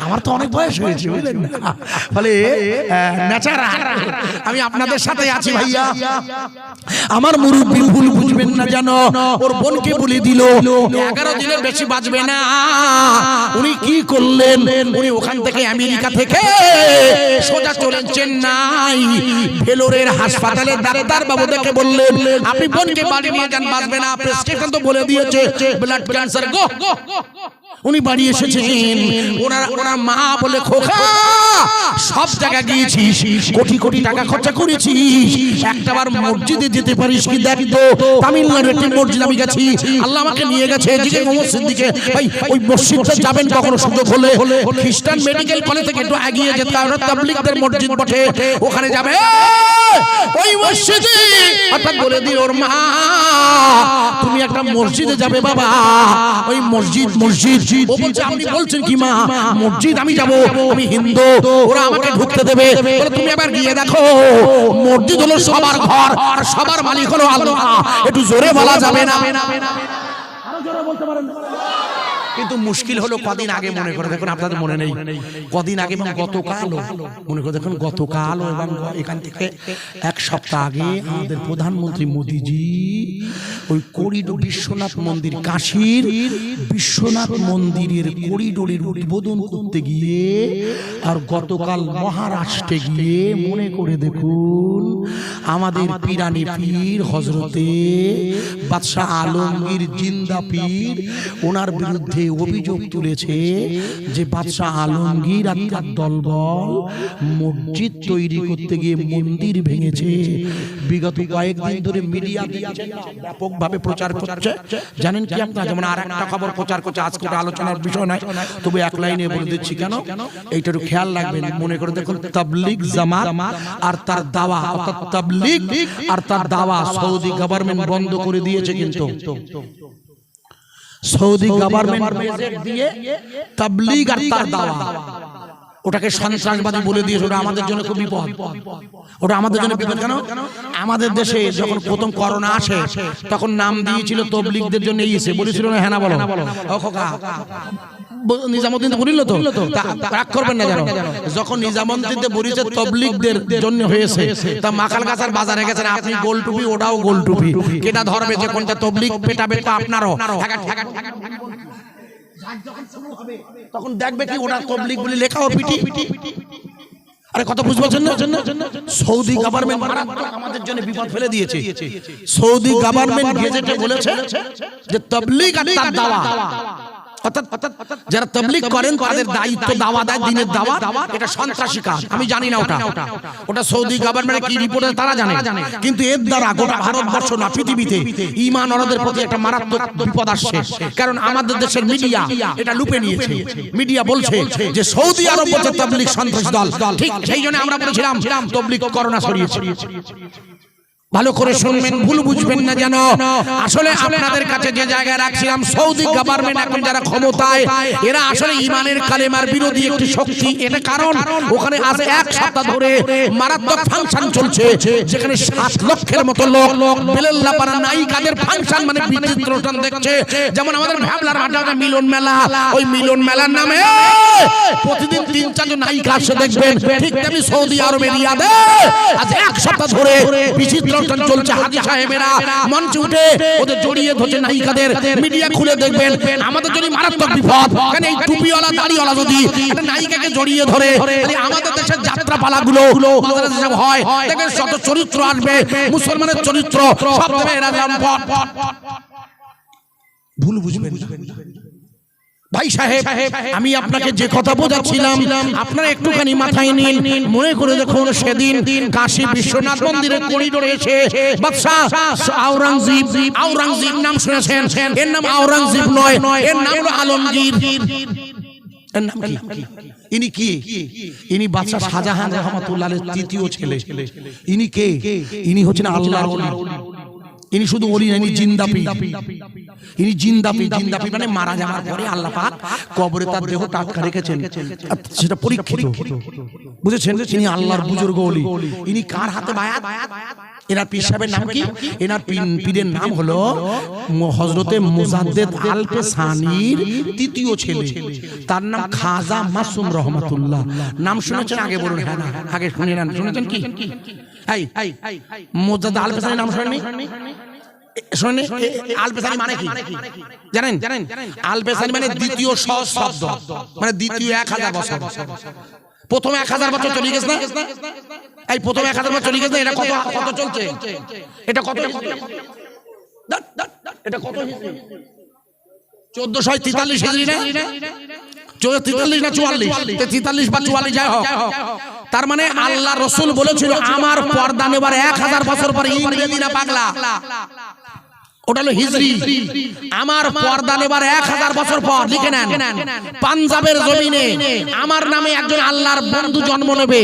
আমার তো অনেক বয়স হয়েছে বুঝলেন না ফলে ন্যাচারাল আমি আপনাদের সাথে আছি ভাইয়া আমার মুরব্বি ভুল বুঝবেন না জানো ওর বোনকে বলে দিল 11 দিনের বেশি বাঁচবে না উনি কি করলেন উনি ওখান থেকে আমেরিকা থেকে সোজা চলেন চেন্নাই ভেলোরের হাসপাতালে ডাক্তার বাবু দেখে বললেন আপনি বোনকে বাড়ি নিয়ে যান বাঁচবে না প্রেসক্রিপশন তো বলে দিয়েছে ব্লাড ক্যান্সার গো উনি বাড়ি এসেছেন ওনার মা বলে খোকা সব জায়গা গিয়েছিস কোটি কোটি টাকা খরচা করেছিস একটাবার মসজিদে যেতে পারিস কি দেখ তো তামিলনাড়ুর একটি মসজিদ আমি গেছি আল্লাহ আমাকে নিয়ে গেছে এদিকে মসজিদ দিকে ভাই ওই মসজিদটা যাবেন কখনো সুযোগ হলে খ্রিস্টান মেডিকেল কলেজ থেকে একটু এগিয়ে যেতে হবে তাবলিগদের মসজিদ বটে ওখানে যাবে ওই মসজিদে অর্থাৎ বলে দি ওর মা তুমি একটা মসজিদে যাবে বাবা ওই মসজিদ ও বলছে আপনি বলছেন কি মা মসজিদ আমি যাব আমি হিন্দু ওরা আমাকে ঢুকতে দেবে বলে তুমি আবার গিয়ে দেখো মসজিদ হলো সবার ঘর আর সবার মালিক হলো আল্লাহ একটু জোরে বলা যাবে না আরো জোরে বলতে পারেন কিন্তু মুশকিল হলো কদিন আগে মনে করে দেখুন আপনাদের মনে নেই কদিন আগে এবং গতকাল মনে করে দেখুন গতকাল এবং এখান থেকে 1 সপ্তাহ আগে আমাদের প্রধানমন্ত্রী মোদিজি ওই করিডোর বিশ্বনাথ মন্দির কাশীর বিশ্বনাথ মন্দিরের করিডোরের উদ্বোধন করতে গিয়ে আর গতকাল মহারাষ্ট্রে গিয়ে মনে করে দেখুন আমাদের পীরানি পীর হযরতে বাদশাহ আলমগীর জিন্দা পীর ওনার বিরুদ্ধে অভিযোগ তুলেছে যে বাদশাহ আলমগীর আর তার দলবল মসজিদ তৈরি করতে গিয়ে মন্দির ভেঙেছে বিগত কয়েকদিন ধরে মিডিয়া ব্যাপকভাবে প্রচার করছে জানেন কি আপনারা যেমন আর একটা খবর প্রচার করছে আজকে আলোচনার বিষয় নয় তবে এক লাইনে বলে দিচ্ছি কেন এইটা একটু খেয়াল রাখবেন মনে করে দেখুন তাবলিগ জামাত আর তার দাওয়া অর্থাৎ তাবলিগ আর তার দাওয়া সৌদি গভর্নমেন্ট বন্ধ করে দিয়েছে কিন্তু সৌদি গভর্নমেন্ট বাজেট দিয়ে তাবলীগ আর তার দাওয়া ওটাকে সন্ত্রাসবাদী বলে দিয়েছে ওটা আমাদের জন্য খুব বিপদ ওটা আমাদের জন্য বিপদ কেন আমাদের দেশে যখন প্রথম করোনা আসে তখন নাম দিয়েছিল তাবলীগদের জন্য এসে বলেছিল না হ্যাঁ না বলো ও খোকা নিজামুদ্দিন বলিল তো রাগ করবেন না জানো যখন নিজামুদ্দিনতে বলেছে তাবলীগদের জন্য হয়েছে তা মাখালগাছার বাজারে গেছেন আপনি গোল টুপি ওটাও গোল টুপি কেটা ধরবে যে কোনটা তাবলীগ পেটাবে তো আপনারও যখন শুরু হবে তখন দেখবে কি ওটা তাবলীগ বলে লেখাও পিটি আরে কত বুঝ বলছেন না সৌদি গভর্নমেন্ট আমাদের জন্য বিপদ ফেলে দিয়েছে সৌদি গভর্নমেন্ট গেজেটে বলেছে যে তাবলীগ আর তার দাওয়া অর্থাৎ যারা তাবলীগ করেন তাদের দায়িত্ব দাওয়াত দেয়, দিনের দাওয়াত, এটা সন্ত্রাসী কাজ। আমি জানি না ওটা সৌদি গভর্নমেন্ট কি রিপোর্ট তারা জানে, কিন্তু এর দ্বারা গোটা ভারতবর্ষ না পৃথিবীতে ঈমান ওনাদের প্রতি একটা মারাত্মক বিপদ আসছে। কারণ আমাদের দেশের মিডিয়া এটা লুপে নিয়েছে। মিডিয়া বলছে যে সৌদি আরব হচ্ছে তাবলীগ সন্ত্রাসী দল। ঠিক সেই জন্য আমরা বলেছিলাম তাবলীগ করোনা ছড়িয়েছে। ভালো করে শুনবেন, ভুল বুঝবেন না যেন। আসলে আপনাদের কাছে যে জায়গায় রাখছিলাম, সৌদি গভর্নমেন্ট এখন যারা ক্ষমতায়, এরা আসলে ঈমানের কালেমার বিরোধী একটি শক্তি। এটা কারণ ওখানে আজ এক সপ্তাহ ধরে মারাত্মক ফাংশন চলছে, যেখানে 7 লক্ষের মতো লোক বেলেল্লা পাড়া নায়িকাদের ফাংশন মানে বিচিত্র অনুষ্ঠান দেখছে। যেমন আমাদের ভাবলার মাঠে মিলন মেলা, ওই মিলন মেলার নামে প্রতিদিন 3-4 জন নায়িকা আসে দেখবেন। ঠিক তেমনি সৌদি আরবের রিয়াদে আজ এক সপ্তাহ ধরে বিচিত্র চলছে। হাজী সাহেবেরা মঞ্চে উঠে ওদের জড়িয়ে ধরছে নায়িকাদের। মিডিয়া খুলে দেখবেন, আমাদের জন্য মারাত্মক বিপদ। কারণ এই টুপিওয়ালা দাড়িওয়ালা যদি একটা নায়িকাকে জড়িয়ে ধরে, আমাদের দেশের যাত্রা পালাগুলো হয় দেখবেন শত চরিত্র আসবে, মুসলমানের চরিত্র সব দেবে এরা। ভুল বুঝবেন ভাই সাহেব, আমি আপনাকে যে কথা বোঝাচ্ছিলাম আপনারা একটুখানি মাথায় নিন। মনে করে দেখুন, সেদিন কাশী বিশ্বনাথ মন্দিরের করিডোরে এসে বাদশাহ আওরঙ্গজেব নাম শুনেছেন? এর নাম আওরঙ্গজেব নয়, এর নাম হলো আলমগীর। এর নাম কি? ইনি কি? ইনি বাদশাহ শাহজাহান রহমাতুল্লাহর তৃতীয় ছেলে। ইনি কে? ইনি হচ্ছেন আল্লাহর ওলি। ইনি শুধু ওলি না, ইনি জিন্দাপি। ইনি জিন্দাপি মানে মারা যাওয়ার পরে আল্লাহ পাক কবরে তার দেহ টাটকা রেখেছেন, সেটা পরীক্ষিত। বুঝেছেন? ইনি আল্লাহর বুজুর্গ ওলি। ইনি কার হাতে বায়াত? এনার পীর সাহেবের নাম কি? এনার পীরের নাম হলো হযরতে মুজাদ্দেদ আল-পেশানির তৃতীয় ছেলে, তার নাম খাজা মাসুম রহমাতুল্লাহ। নাম শুনেছেন? আগে বলুন। হ্যাঁ, আগে শুনেছেন কি? মুজাদ্দেদ আল-পেশানির নাম শুনেননি? শুনে আল-পেশানি মানে কি জানেন? আল-পেশানি মানে দ্বিতীয় শব্দ, মানে দ্বিতীয় 1000 বছর। প্রথম 1000 বছর চলে গেছে না? এই প্রথম 1000 বছর চলে গেছে না? এটা কত চলছে? এটা কত? এটা কত হিজরি? 1443 হিজরি না? 43 না 44? 43 বা 44 যাই হোক। তার মানে আল্লাহ রাসূল বলেছিল আমার পর্দা নেবার 1000 বছর পরে ইংরেজি না পাগলা, ওটা হলো হিজরি। আমার পর্দা নেবার 1000 বছর পর লিখে নেন, পাঞ্জাবের জমিনে আমার নামে একজন আল্লাহর বন্ধু জন্ম নেবে,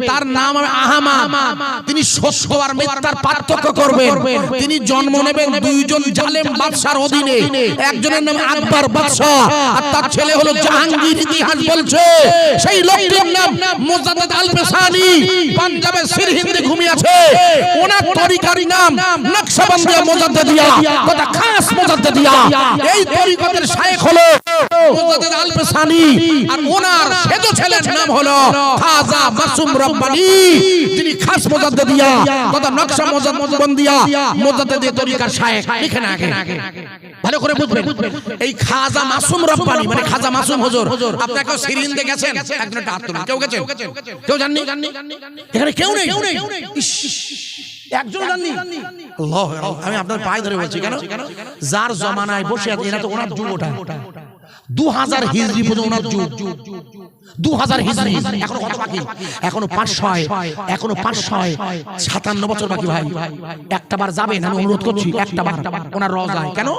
তার নাম আহমদ। তিনি সত্য আর মিথ্যার পার্থক্য করবেন। তিনি জন্ম নেবেন 2 জন জালেম বাদশার অধীনে। একজনের নাম আকবর বাদশা, আর তার ছেলে হলো জাহাঙ্গীর। ইতিহাস বলছে সেই লোকটির নাম মুজাদ্দেদ আল-পেশানি। পাঞ্জাবের সিরহিন্দে ঘুমিয়ে আছে। ওনার তরিকার নাম নকশবন্দিয়া মুজাদ্দেদিয়া, কথা খাস মুজাদ্দেদিয়া। এই তরিকতের শায়েখ হলো মুজাদ্দেদ আল-পেশানি, আর ওনার সেজ ছেলের নাম হলো খাজা মাসুম রব্বানী। তিনি খাস মুজাদ্দেদিয়া, কথা নকশা মুজাদ্দেদিয়া, মুজাদ্দেদি তরিকার শায়েখ। লিখে না আগে, ভালো করে বুঝবেন। এই খাজা মাসুম রব্বানী মানে খাজা মাসুম হুজুর। আপনারা কেউ সিরিন্দে গেছেন? একজন হাত তুলুন। কেউ গেছেন? কেউ জাননি? এখানে কেউ নেই? একজন জাননি? আল্লাহ, আমি আপনার পায়ে ধরে বলছি। কেন? যার জমানায় বসে আছে, এরা তো ওনার যুগ, ওটা 2000 হিজরি পর্যন্ত ওনার যুগ। 2000 হিজরি। এখনো কত বাকি? এখনো 557 বছর বাকি ভাই। একটা বার যাবেন, আমি অনুরোধ করছি, একটা বার ওনার রওজায়। কেন?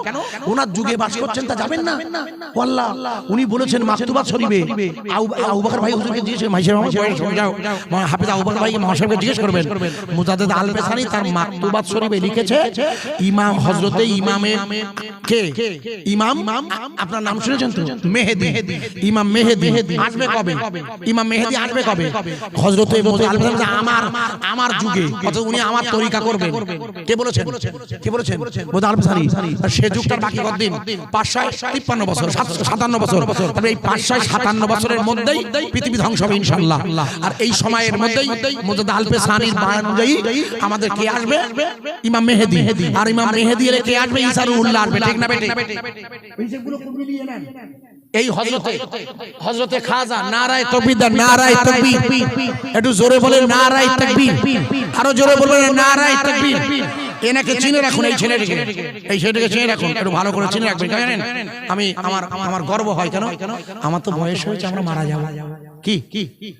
ওনার যুগে বাস করছেন, তা যাবেন না? আল্লাহ উনি বলেছেন মাকতুবাত শরীফে, আবু বকর ভাই হুজুরকে জিজ্ঞেস হাফেজ আবু বকর ভাই মহাশয়কে জিজ্ঞেস করবেন। মুজাদ্দেদ আল-পেশানি তার মাকতুবাত শরীফে লিখেছে ইমাম হযরতে ইমামের কে? ইমাম, আপনার নাম শুনেছেন তো? মেহেদী। ইমাম মেহেদী আসবে কবে? ইমাম মেহেদী আসবে কবে? হযরতে মুজাদ্দেদ আল-পেশানি আমার যুগে, অর্থাৎ উনি আমার তরিকা করবেন। কে বলেছেন? কে বলেছেন? মুজাদ্দেদ আল-পেশানি। আর সে যুগটার বাকি কতদিন? 553 বছর, 57 বছর। তবে এই 557 বছরের মধ্যেই পৃথিবী ধ্বংস হবে ইনশাআল্লাহ। আর এই সময়ের মধ্যেই মুজাদ্দেদ আল-পেশানির বয়ান অনুযায়ী আমাদের কে আসবে? ইমাম মেহেদী। আর ইমাম মেহেদী এর কে আসবে? ঈসা রুহুল্লাহ আসবে। ঠিক না বেটি? এইগুলো কোন মিলিয়ে নেন। এই হযরতে খাজা নারায়ে তাকবীর, নারায়ে তাকবীর। একটু জোরে বলেন নারায়ে তাকবীর, আরো জোরে বলবেন নারায়ে তাকবীর। এনাকে চিনে রাখুন, এই ছেলেটিকে, এই ছেলেটিকে চিনে রাখুন, একটু ভালো করে চিনে রাখবেন। জানেন আমি আমার গর্ব হয় কেন, আমার তো বয়স হয়েছে, আমরা মারা যাবো। কি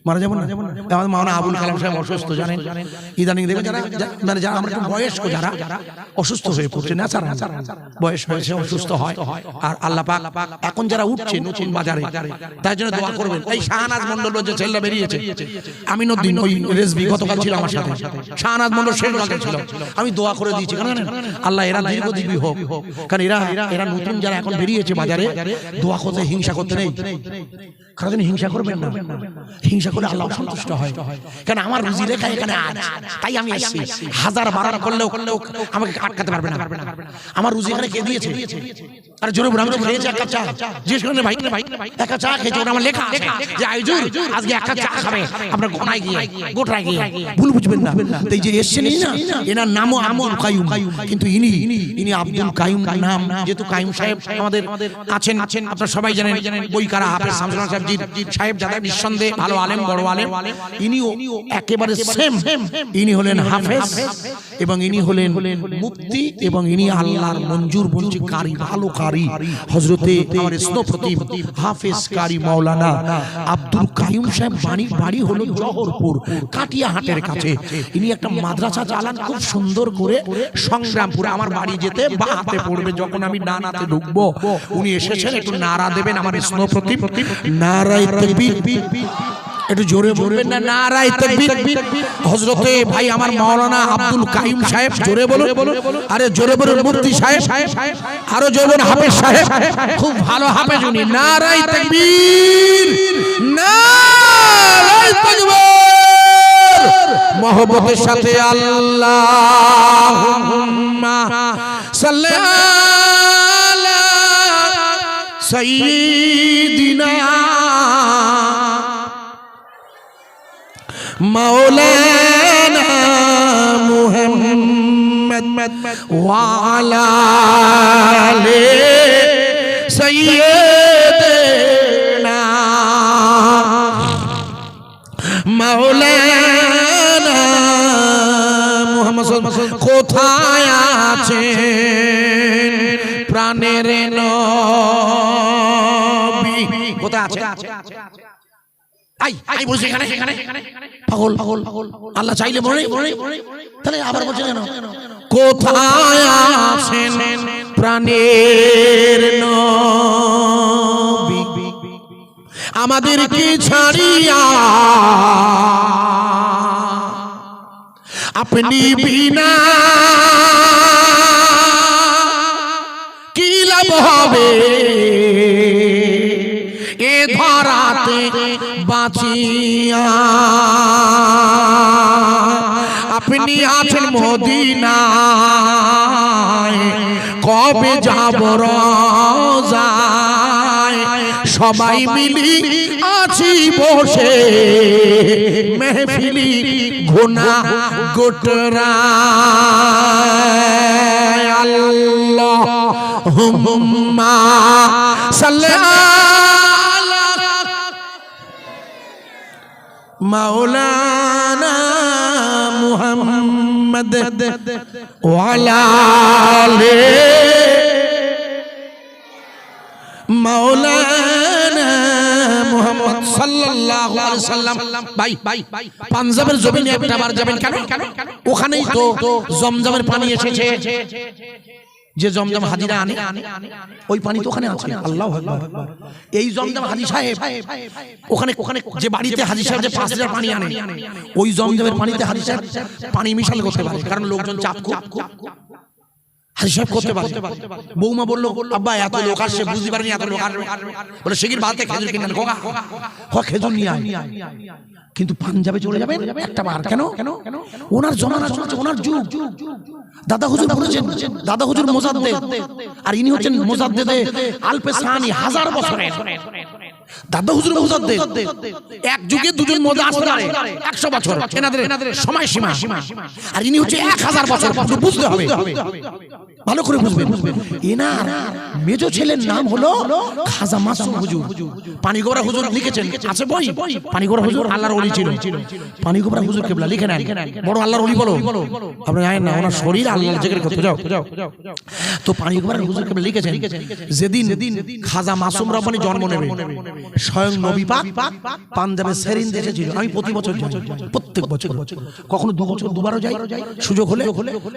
মারা যাবো না? আমাদের মাওলানা আবুল কালাম সাহেব অসুস্থ, জানেন ইদানিং দেখবেন যারা মানে যারা আমরা বয়স্ক যারা অসুস্থ হয়ে পড়ছে, না স্যার বয়স হয়েছে অসুস্থ হয়। আর আল্লাহ পাক এখন যারা উঠছে নতুন বাজারে, তার জন্য দোয়া করবেন। এই শাহনাজ মন্ডল যে ছেলেটা বেরিয়েছে, আমিনুদ্দিন ওই রেজবি গতকাল ছিল আমার সাথে, শাহনাজ মন্ডল শেষ রাতে ছিল, আমি দোয়া করে দিয়েছি। কারণ জানেন আল্লাহ এরা দীর্ঘজীবী হোক, কারণ এরা নতুন যারা এখন বেরিয়েছে বাজারে, দোয়া করতে হিংসা করতে নেই, কারণ হিংসা করবেন না, হিংসা করে আল্লাহ সন্তুষ্ট হয়। কারণ আমার রুজি রেখা এখানে আজ, তাই আমি এসেছি। হাজার বারার করলেও আমাকে আটকাতে পারবে না। আমার রুজি এখানে কে দিয়েছে? আরে জোরে বলে আমি তো খেয়েছি এক কাপ চা, জিজ্ঞেস করেন ভাই এক কাপ চা খেয়েছি, ওটা আমার লেখা আছে যে আইজুর আজকে এক কাপ চা খাবে আপনার গোনায় গিয়ে, গোটায় গিয়ে, ভুল বুঝবেন না। এই যে এসছেন না, এনার নামও আব্দুল কাইয়ুম, কিন্তু ইনি আব্দুল কাইয়ুম নাম, যেহেতু কাইয়ুম সাহেব আমাদের আছেন, আপনারা সবাই জানেন, বইকারা হাফেজ শামসুল সাহেব সাহেব যারা নিঃসন্দেহে ভালো আলেম, বড় আলেম, ইনিও একেবারে সেম, ইনি হলেন হাফেজ এবং ইনি হলেন মুফতি এবং ইনি আল্লাহর মঞ্জুর বঞ্জি কারি, ভালো কারি, হযরতে আমার স্নপ্রতিম হাফেজ কারি মাওলানা আব্দুল কাইয়ুম সাহেব বাড়ি হলো জহরপুর কাটিয়াহাটের কাছে। ইনি একটা মাদ্রাসা চালান খুব সুন্দর করে সংগ্রামপুরে। আমার বাড়ি যেতে বা হাতে পড়বে, যখন আমি ডানাতে ঢুকবো উনি এসেছেন, একটু নারা দেবেন আমার স্নপ্রতিম, নারায়ে তাকবীর, একটু জোরে বলবেন না, নারায়ে তাকবীর। হযরতে ভাই আমার মাওলানা আব্দুল কাইয়ুম সাহেব, জোরে বলুন, আরে জোরে বলুন, মুফতি সাহেব, আরো জোরে বলুন, হাফেজ সাহেব, খুব ভালো হাফেজ উনি। নারায়ে তাকবীর, নারায়ে তাকবীর, মহব্বতের সাথে আল্লাহুম্মা সাল্লি আলা সাইয়্যিদিনা মাওলানা মুহাম্মদ ওয়া আলা আলি সাইয়্যিদিনা মাওলানা মুহাম্মদ। কোথায় আছেন প্রাণের নবী? কোথায় আছে? পাগল আল্লাহ চাইলে মনে, তাহলে আবার বলছে কেন? কোথায় আছেন প্রাণের নবী, আমাদেরকে ছাড়িয়া আপনি বিনা কি লাভ হবে এ ধরাতে বাঁচিয়া? আপনি আছেন মদিনায়, কবে যাব রোজায়? সবাই মিলি আছি বসে মেহফিলি ঘোনা গোটরা। আল্লাহুম্মা সাল্লি আলা মাওলানা মুহাম্মদ ওয়া আলা আলি মাওলানা মুহাম্মদ সাল্লাল্লাহু আলাইহি সাল্লাম। ভাই পাঞ্জাবের জমিনে একটা বার যাবেন, কেন? ওখানেই তো জমজমের পানি এসেছে, যে জমজম হাজিরা আনে ওই পানি তো ওখানে আছে। আল্লাহু আকবার। এই জমজম হাজি সাহেব ওখানে যে বাড়িতে হাজি সাহেব যে 5000 পানি আনে, ওই জমজমের পানিতে হাজি সাহেব পানি মিশাল করতে পারে, কারণ লোকজন চাপ খুব হাজি সাহেব করতে পারে। বৌমা বললো, আব্বা এত লোক আসছে, বুঝতে পারিনি এত লোক আসবে, বলে শিগগির বাড়িতে খেজুর কিনে আনো, খেজুর নিয়ে আয়। কিন্তু পাঞ্জাবে চলে যাবেন একটা বার, কেন? ওনার জমানা চলছে, ওনার যুগ। দাদা হুজুর বলেছেন, দাদা হুজুর মুজাদ্দেদ, আর ইনি হচ্ছেন মুজাদ্দেদে আলপে সানি, 1000 বছরের। দাদা হুজুর মুজাদ্দিদ এক যুগে দুজন মধ্যে আসতে পারে 100 বছর এনাদের সময়সীমা, আর ইনি হচ্ছে 1000 বছর। বুঝতে হবে, ভালো করে বুঝবেন। এনার মেজ ছেলের নাম হলো খাজা মাসুম হুজুর। পানিগোবরা হুজুর লিখেছেন, আছে বই। পানিগোবরা হুজুর আল্লাহর ওলি ছিল। পানিগোবরা হুজুর কেবলা লিখে নেন, বড় আল্লাহর ওলি বলো। আপনি জানেন না, ওনার শরীর আল্লাহর জিকির করতে যাও। তো পানিগোবরা হুজুর কেবলা লিখেছেন, যেদিন খাজা মাসুম রব্বানী জন্ম নেবে, স্বয়ং নবী পাক পাঞ্জাবের সেরিন দেশে ছিল। আমি প্রতি বছর যাই, প্রত্যেক বছর, কখনো 2 বছর 2বারও যাই। সুযোগ হলে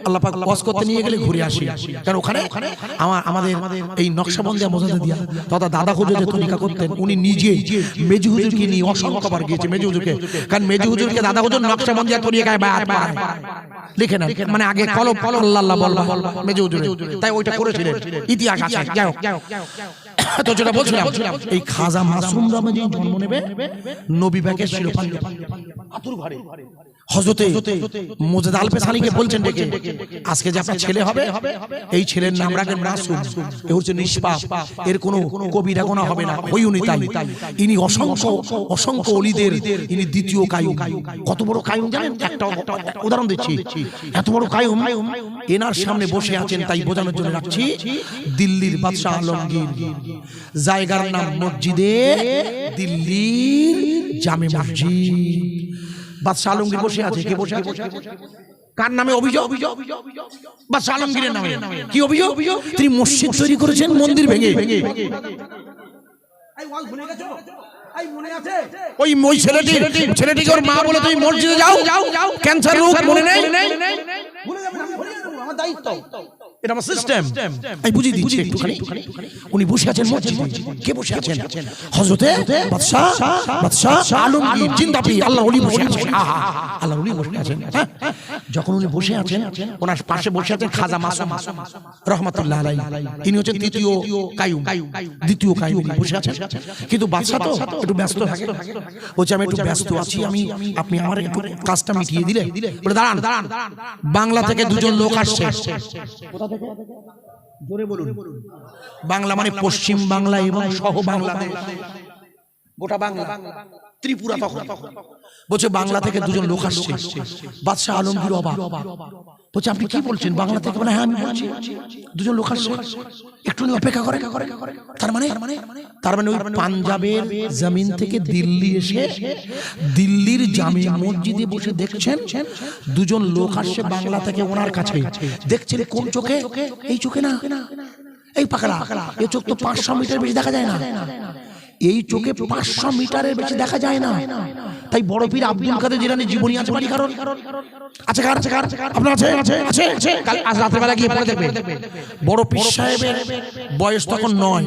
আল্লাহ পাক ওয়াজ করতে নিয়ে গেলে ঘুরে আসি। কারণ ওখানে আমাদের এই নকশবন্দিয়া মোজাদ্দিদিয়া তথা দাদা হুজুর যে তরিকা করতেন, উনি নিজে মেজু হুজুরকে নিয়ে অসংখ্যবার গিয়েছে। মেজু হুজুরকে, কারণ মেজু হুজুরকে দাদা হুজুর নকশবন্দিয়া তরিকায় বায়াত করায়, লিখে না, মানে আগে কলম আল্লাহ বলবা মেজু হুজুর, তাই ওইটা করেছিলেন, ইতিহাস আছে। যাই হোক, তো যেটা বলছিলাম, এই খাজা মাসুম রব্বানী জন্ম নেবে, নবী পাকের ছিল আতুর ঘরে। হযরতে মুজাদ্দিদ আল-পেশানিকে বলছেন ডেকে, আজকে যে আপনার ছেলে হবে, এই ছেলের নাম রাখেন মাসুম। এ হচ্ছে নিষ্পাপ, এর কোনো কবিরা গুনাহ হবে না। হইউনি তাই, ইনি অসংখ্য ওলিদের ইনি দ্বিতীয় কায়ুম। কত বড় কায়ুম জানেন? একটা উদাহরণ দিচ্ছি। এত বড় কায়ুম, এনার সামনে বসে আছেন, তাই বোঝানোর জন্য রাখছি। দিল্লির বাদশাহ আলমগীর, জায়গার নাম মসজিদে দিল্লির জামে মসজিদ। বাদশাহ আলমগীর বসে আছে। কে বসে আছে? কার নামে অভিযোগ? বাদশাহ আলমগীরের নামে। কি অভিযোগ? তিনি মসজিদ তৈরি করেছেন মন্দির ভেঙে। ওই ছেলেটিকে ওর মা বলে, তুমি মসজিদে যাও, ক্যান্সার রোগ মনে নেই, আমার দায়িত্ব, এটা আমার সিস্টেম। আমি বুঝিয়ে দিচ্ছি একটুখানি। উনি বসে আছেন মসজিদে। কে বসে আছেন? হযরতে বাদশাহ আলমগীর জিন্দাপীর আল্লাহর ওলি বসে আছেন। আল্লাহর ওলি বসে আছেন। যখন উনি বসে আছেন, ওনার পাশে বসে আছেন খাজা মাসুম রাহমাতুল্লাহ আলাইহি। তিনি হচ্ছেন দ্বিতীয় কায়ুম বসে আছেন। কিন্তু বাদশাহ তো একটু ব্যস্ত থাকে, বলছে আমি একটু ব্যস্ত আছি, আপনি আমার একটু কাজটা মিটিয়ে দিলে। বলে দাঁড়ান, বাংলা থেকে দুজন লোক আসছে। জোরে বলুন। বাংলা মানে পশ্চিম বাংলা এবং সহ বাংলাদেশ, গোটা বাংলা, ত্রিপুরা। তখন বলছে বাংলা থেকে দুজন লোক আসছে। বাদশাহ আলমগীর অবাক, বলছে আপনি কি বলছেন? বাংলা থেকে? বলে হ্যাঁ আমি বলছি, দুজন লোক আসছে, একটু অপেক্ষা করে। তার মানে ওই পাঞ্জাবের জমিন থেকে দিল্লি এসে দিল্লির জামে মসজিদে বসে দেখছেন দুজন লোক আসছে বাংলা থেকে ওনার কাছে। দেখছেন কোন চোখে? এই চোখে না, এই পাকড়া। এই চোখ তো 500 মিটার বেশি দেখা যায় না। এই চোখে 500 মিটারের বেশি দেখা যায় না। তাই বড় পীর আব্দুল কাদের জিলানী জীবনী আছে বাড়ি কারণ আছে? আপনার আছে? কাল আজ রাতের বেলা গিয়ে পড়ে দেখবেন। বড় পীর সাহেবের বয়স তখন 9।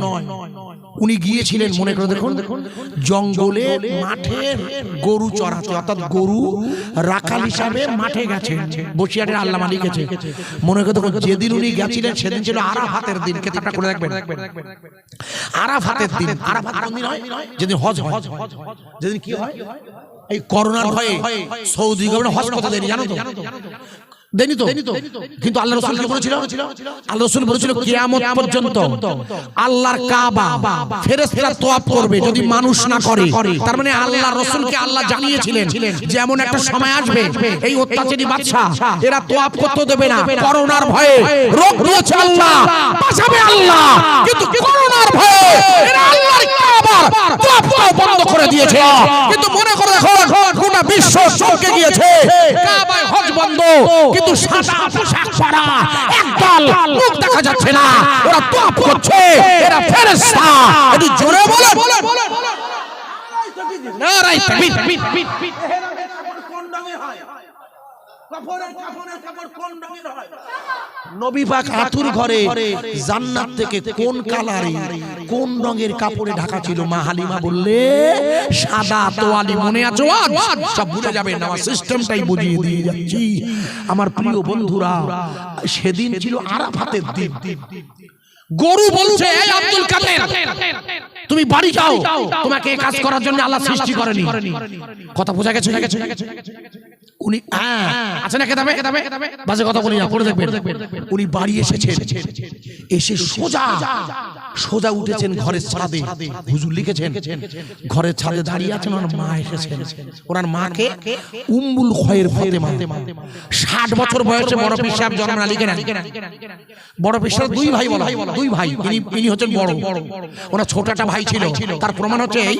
উনি গিয়েছিলেন, মনে করে দেখুন, জঙ্গলে মাঠে গরু চড়াতে, অর্থাৎ গরু রাখাল হিসাবে মাঠে গেছে। বসিরহাটের আল্লামা লিখেছে, মনে করে দেখুন, যেদিন উনি গেছিলেন সেদিন ছিল আরাফাতের দিন। কেতাবটা করে দেখবেন, আরাফাতের দিন। আরাফাত কোন দিন হয়? যেদিন হজ হয়। যেদিন কি হয়? এই করোনার ভয়ে সৌদি গভর্নমেন্ট হজ করতে দেয়নি, জানো তো? দেয়নি তো। কিন্তু আল্লাহ রাসূল কি বলেছিল? আল্লাহ রাসূল বলেছিল কিয়ামত পর্যন্ত আল্লাহর কাবা ফেরেশতারা তওয়াফ করবে যদি মানুষ না করে। তার মানে আল্লাহর রাসূলকে আল্লাহ জানিয়েছিলেন যে এমন একটা সময় আসবে, এই অত্যাচারী বাদশা এরা তওয়াফ করতে দেবে না। করোনার ভয়ে রোগ দিয়েছে আল্লাহ, বাঁচাবে আল্লাহ, কিন্তু করোনার ভয়ে এরা আল্লাহর কাবা তওয়াফ বন্ধ করে দিয়েছে। কিন্তু মনে করে দেখুন, গোটা বিশ্ব চমকে গিয়েছে, কাবায় হজ বন্ধ, কিন্তু সাদা পোশাক পরা একদল লোক দেখা যাচ্ছে না, ওরা তওয়াফ করছে, এরা ফেরেশতা। একটু জোরে বলে নারায়ে তাকবীর। কোন রঙে হয়? কাপড়ের কাপড় কোন রঙের হয়? নবী পাক আতুর ঘরে জান্নাত থেকে কোন কালারে, কোন রঙের কাপড়ে ঢাকা ছিল? মা হালিমা বললে সাদা তোয়ালি। মনে আছে? সব ভুলে যাবেন, আমার সিস্টেমটাই বুঝিয়ে দিয়ে যাচ্ছি। আমার প্রিয় বন্ধুরা, সেদিন ছিল আরাফাতের দিন। গরু বলছে, এই আব্দুল কাদের তুমি বাড়ি যাও, তোমাকে এই কাজ করার জন্য আল্লাহ সৃষ্টি করেনি। কথা বোঝা গেছে? উনি আচ্ছা না, কেতাবে বাজে কথা বলি না, পড়ে দেখবেন। উনি বাড়ি এসেছেন, এসে সোজা সোজা উঠেছেন ঘরের ছাদে। হুজুর লিখেছেন ঘরের ছাদে দাঁড়িয়ে আছেন, ওনার মা এসেছেন। ওনার মাকে উম্মুল খয়ের ফাতেমা, 60 বছর বয়সে বড় পীর সাহেব জন্ম না লিখে নেন। বড় পীর সাহেব দুই ভাই বলা হয়, দুই ভাই, ইনি হচ্ছেন বড়। ওনার ছোট একটা ভাই ছিল। তার প্রমাণ হচ্ছে এই,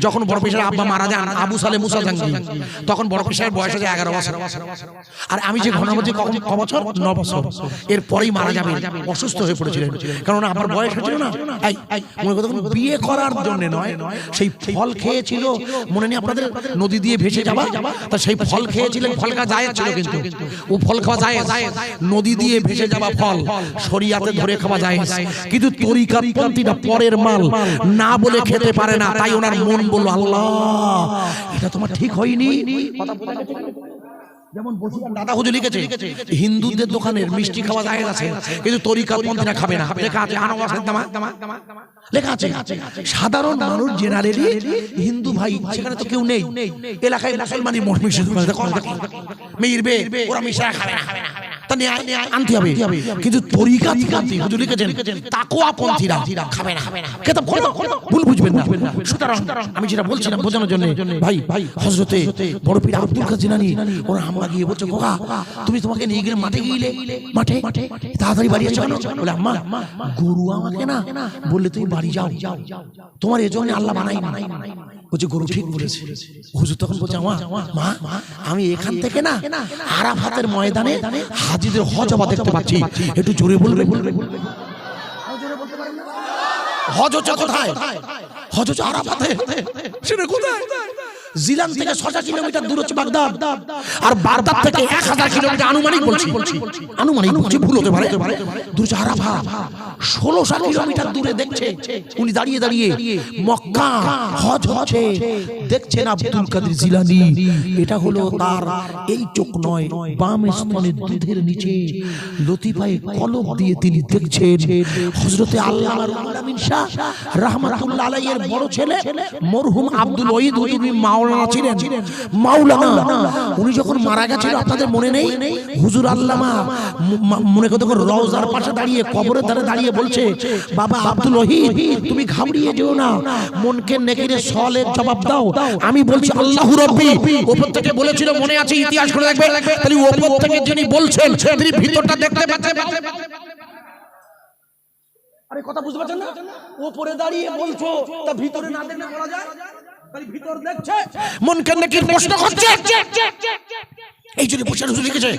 যখন বড় পীর সাহেব আব্বা মারা যান, আবু সালে মুসা জাঙ্গি, তখন বড় পীর সাহেব বয়স আছে 11 বছর। আর আমি যে ঘটনা বলছি কখন ক বছর, 9 বছর। এরপরেই মারা যাবেন, অসুস্থ হয়ে পড়েছিলেন। কারণ আমার বয়স হয়েছিল না, বিয়ে করার জন্য নয়, সেই ফল খেয়েছিল, মনে নেই আপনাদের, নদী দিয়ে ভেসে যাবা, তা সেই ফল খেয়েছিলেন। ফল খাওয়া যায় ছিল, কিন্তু ও ফল খাওয়া যায়, নদী দিয়ে ভেসে যাওয়া ফল শরিয়াতে ধরে খাওয়া যায়, কিন্তু তরিকাতপন্থীরা পরের মাল না বলে খেতে পারে না। তাই ওনার মন বলল, আল্লাহ এটা তোমার ঠিক হয়নি। যেমন দাদা হুজুর লিখেছে হিন্দুদের দোকানের মিষ্টি খাওয়া যায় আছে, কিন্তু তরিকাতপন্থীরা খাবে না। লেখা আছে লেখা আছে। সাধারণ মানুষ জেনারেলি হিন্দু ভাই, সেখানে তো কেউ নেই, এলাকায় মুসলমানি মেয়ের বে, ওরা মিশা খাবে না, আনতে হবে। কিন্তু তরিকাতপন্থী হুজুর লিখেছেন তাকওয়াপন্থীরা খাবে না। কেতাব ভুল বুঝবেন না। সুতরাং আমি যেটা বলছিলাম বোঝানোর জন্য, ভাই হযরতে বড় পীর আব্দুল কাদের জিলানী ওরা আম্মা গিয়ে বলছে, খোকা তুমি তোমাকে নিয়ে গেলে মাঠে গিয়ে মাঠে তাড়াতাড়ি বাড়ি এসে বলে, আম্মা গরু আমাকে না বললে তুমি বাড়ি যাও, তোমার এজন্য আল্লাহ বানাই না। বলছে গরু ঠিক বলেছে। হুজুর তখন বলছে, মা আমি এখান থেকে না আরাফাতের ময়দানে হাজিদের হজ হওয়া দেখতে পাচ্ছি, একটু জোরে বলবে। হজ হচ্ছে কোথায়? হজ হচ্ছে আরাফাতে। সেটা কোথায়? জিলান থেকে 6 কিলোমিটার দূর হচ্ছে বাগদাদ, আর বাগদাদ থেকে 1000 কিলোমিটার আনুমানিক বলছি, ভুল হতে পারে, দূর হচ্ছে আরাফা। 1600 কিলোমিটার দূরে দেখছে উনি দাঁড়িয়ে দাঁড়িয়ে মক্কা হজ হচ্ছে দেখছেন আব্দুল কাদের জিলানী। এটা হলো তার এই চোখ নয়, বাম স্তনের দুধের নিচে লতিফায়ে কলব দিয়ে তিনি দেখছেন হযরতে আল্লামা রুহুল আমিন শাহ রাহমাতুল্লাহ আলাইহির বড় ছেলে মরহুম আব্দুল ওয়াহিদ হুজুরি মাওলানা ছিলেন। মাওলানা উনি যখন মারা গেছিল আপনাদের মনে নেই, হুজুর আল্লামা মনে করতে রওজার পাশে দাঁড়িয়ে, কবরের ধারে দাঁড়িয়ে বলছে, বাবা আব্দুল ওয়াহিদ তুমি ঘাবড়িয়ে যেও না, মনকে নেকিরে সওয়ালের জবাব দাও। আমি বলছি আল্লাহু রাব্বি, উপর থেকে বলেছিল, মনে আছে, ইতিহাস করে দেখবে, তাহলে উপর থেকে যিনি বলছেন তিনি ভিতরটা দেখতে পাচ্ছেন। আরে কথা বুঝতে পারছেন না? উপরে দাঁড়িয়ে বলছো, তা ভিতরে না দেখলে বলা যায়? তাহলে ভিতর দেখছে, মনকে নেকির প্রশ্ন করছে। এই জন্য বসে হুজুর লিখেছে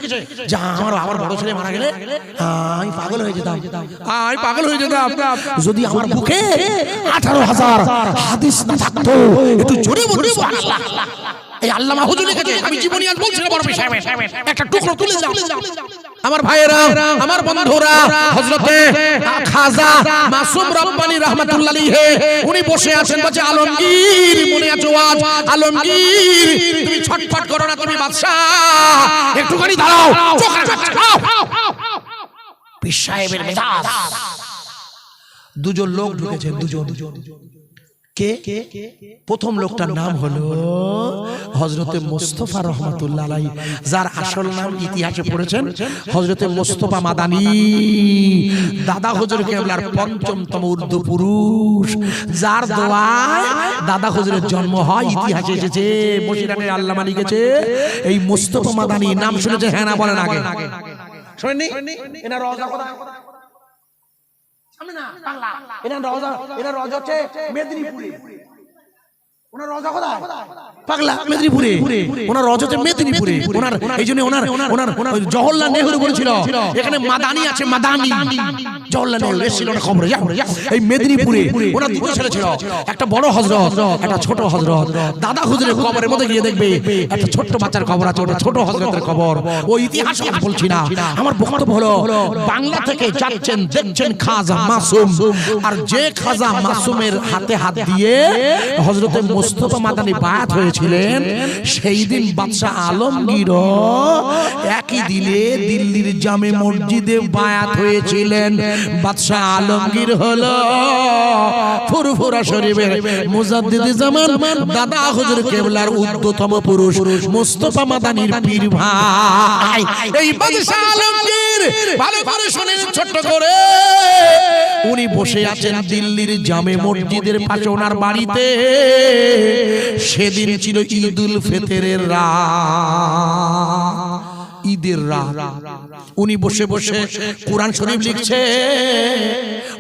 যে আমার বড় ছেলে মারা গেলে আমি পাগল হয়ে যেতাম, যদি আমার বুকে 18,000 হাদিস না থাকতো। একটু জোরে বলুন সুবহানাল্লাহ। এই আল্লামা হুজুর লিখেছে, আমি জীবনী আজ বলছি না, বড় পীর সাহেব একটা টুকরো তুলে দাও। আমার ভাইয়েরা, আমার বন্ধুরা, হযরতে খাজা মাসুম রব্বানী রাহমাতুল্লাহ আলাইহি উনি বসে আছেন, বলছে আলমগীর মনে আছে ওয়াজ, আলমগীর তুমি ছটফট করো না, তুমি বাদশা, একটুখানি দাঁড়াও। পীর সাহেবের মেজাজ। দুজন লোক ঢুকেছেন, দুজন। কে? প্রথম লোকটার নাম হলো হযরতে মুস্তাফা রহমাতুল্লাহ আলাইহি, যার আসল নাম ইতিহাসে পড়েছেন হযরতে মুস্তাফা মাদানী, দাদা হুজুর কেবলার পঞ্চমতম উর্দু পুরুষ, যার দোয়ায় দাদা হুজুরের জন্ম হয়। ইতিহাসে এসেছে, বসিরানের আল্লামা লিখেছে, এই মুস্তাফা মাদানী নাম শুনেছে? হ্যাঁ না বলেন আগে। শুনেননি? এনার রওজা কোথায়? সামনে না, বাংলা। এনার রওজা হচ্ছে মেদিনীপুরে। ওনার রওজা কোথায়? পাগলা, মেদিনীপুরে। ওনার রওজা হচ্ছে মেদিনীপুরে। ওনার এইজন্য ওনার জওহরলাল নেহরু বলেছিল এখানে মাদানি আছে, মাদানি। জওহরলাল নেহরু এসেছিল না খবরে, এই মেদিনীপুরে। ওনার দুই ছেলে ছিল, একটা বড় হযরত, একটা ছোট হযরত। দাদা হুজুরের কবরের মধ্যে গিয়ে দেখবে একটা ছোট্ট বাচ্চার কবর আছে, ওটা ছোট হযরতের কবর। ওই ইতিহাস আমি বলছি না, আমার বক্তব্য হলো বাংলা থেকে যাচ্ছেন, দেখছেন খাজা মাসুম, আর যে খাজা মাসুমের হাতে হাত দিয়ে হযরতে মুস্তাফা মাদানী বায়াত হয়েছিলেন, সেই দিন বাদশা আলমগীর একই দিনে দিল্লির জামে মসজিদে বায়াত হয়েছিলেন। বাদশা আলমগীর হলো ফুরফুরা শরীফের মুজাদ্দিদে জামান, দাদা হুজুর কেবলার উর্দুতম পুরুষ মুস্তাফা মাদানীর পীর ভাই। এই বাদশা আলমগীর ভালো করে শুনেন ছোট্ট করে, উনি বসে আছেন দিল্লির জামে মসজিদের পাশে ওনার বাড়িতে। সেদিন ছিল ঈদুল ফিতরের রাত, ঈদের রাত। উনি বসে বসে কোরআন শরীফ লিখছে।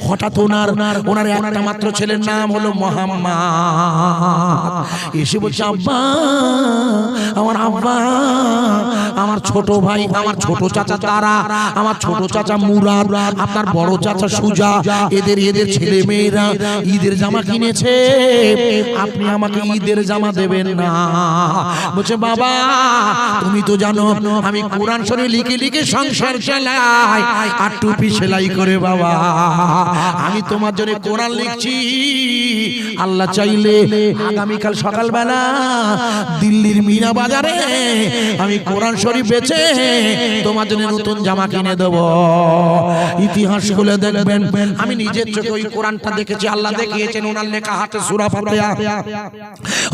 হঠাৎ ওনার একটা মাত্র ছেলের নাম হলো মোহাম্মদ। এসে বলছে, আব্বা, আমার আব্বা, আমার ছোট ভাই, আমার ছোট চাচা তারা, আমার ছোট চাচা মুরাদ, আপনার বড় চাচা সুজা, এদের ছেলে মেয়েরা ঈদের জামা কিনেছে, আপনি আমাকে ঈদের জামা দেবেন না? বলছে, বাবা, তুমি তো জানো আমি কোরআন শরীফ লিখে লিখে সংসার চালাই আর টুপি সেলাই করে। বাবা, আমি তোমার জন্য কোরআন লিখছি। আল্লাহ চাইলে আগামীকাল সকালবেলা দিল্লির মিনা বাজারে আমি কোরআন শরীফ বেচে তোমার জন্য নতুন জামা কিনে দেব। ইতিহাস খুলে দেখবেন, আমি নিজের চোখে ওই কোরআনটা দেখেছি। আল্লাহ দেখিয়েছেন ওনার লেখা হাতে সূরা ফাতিহা।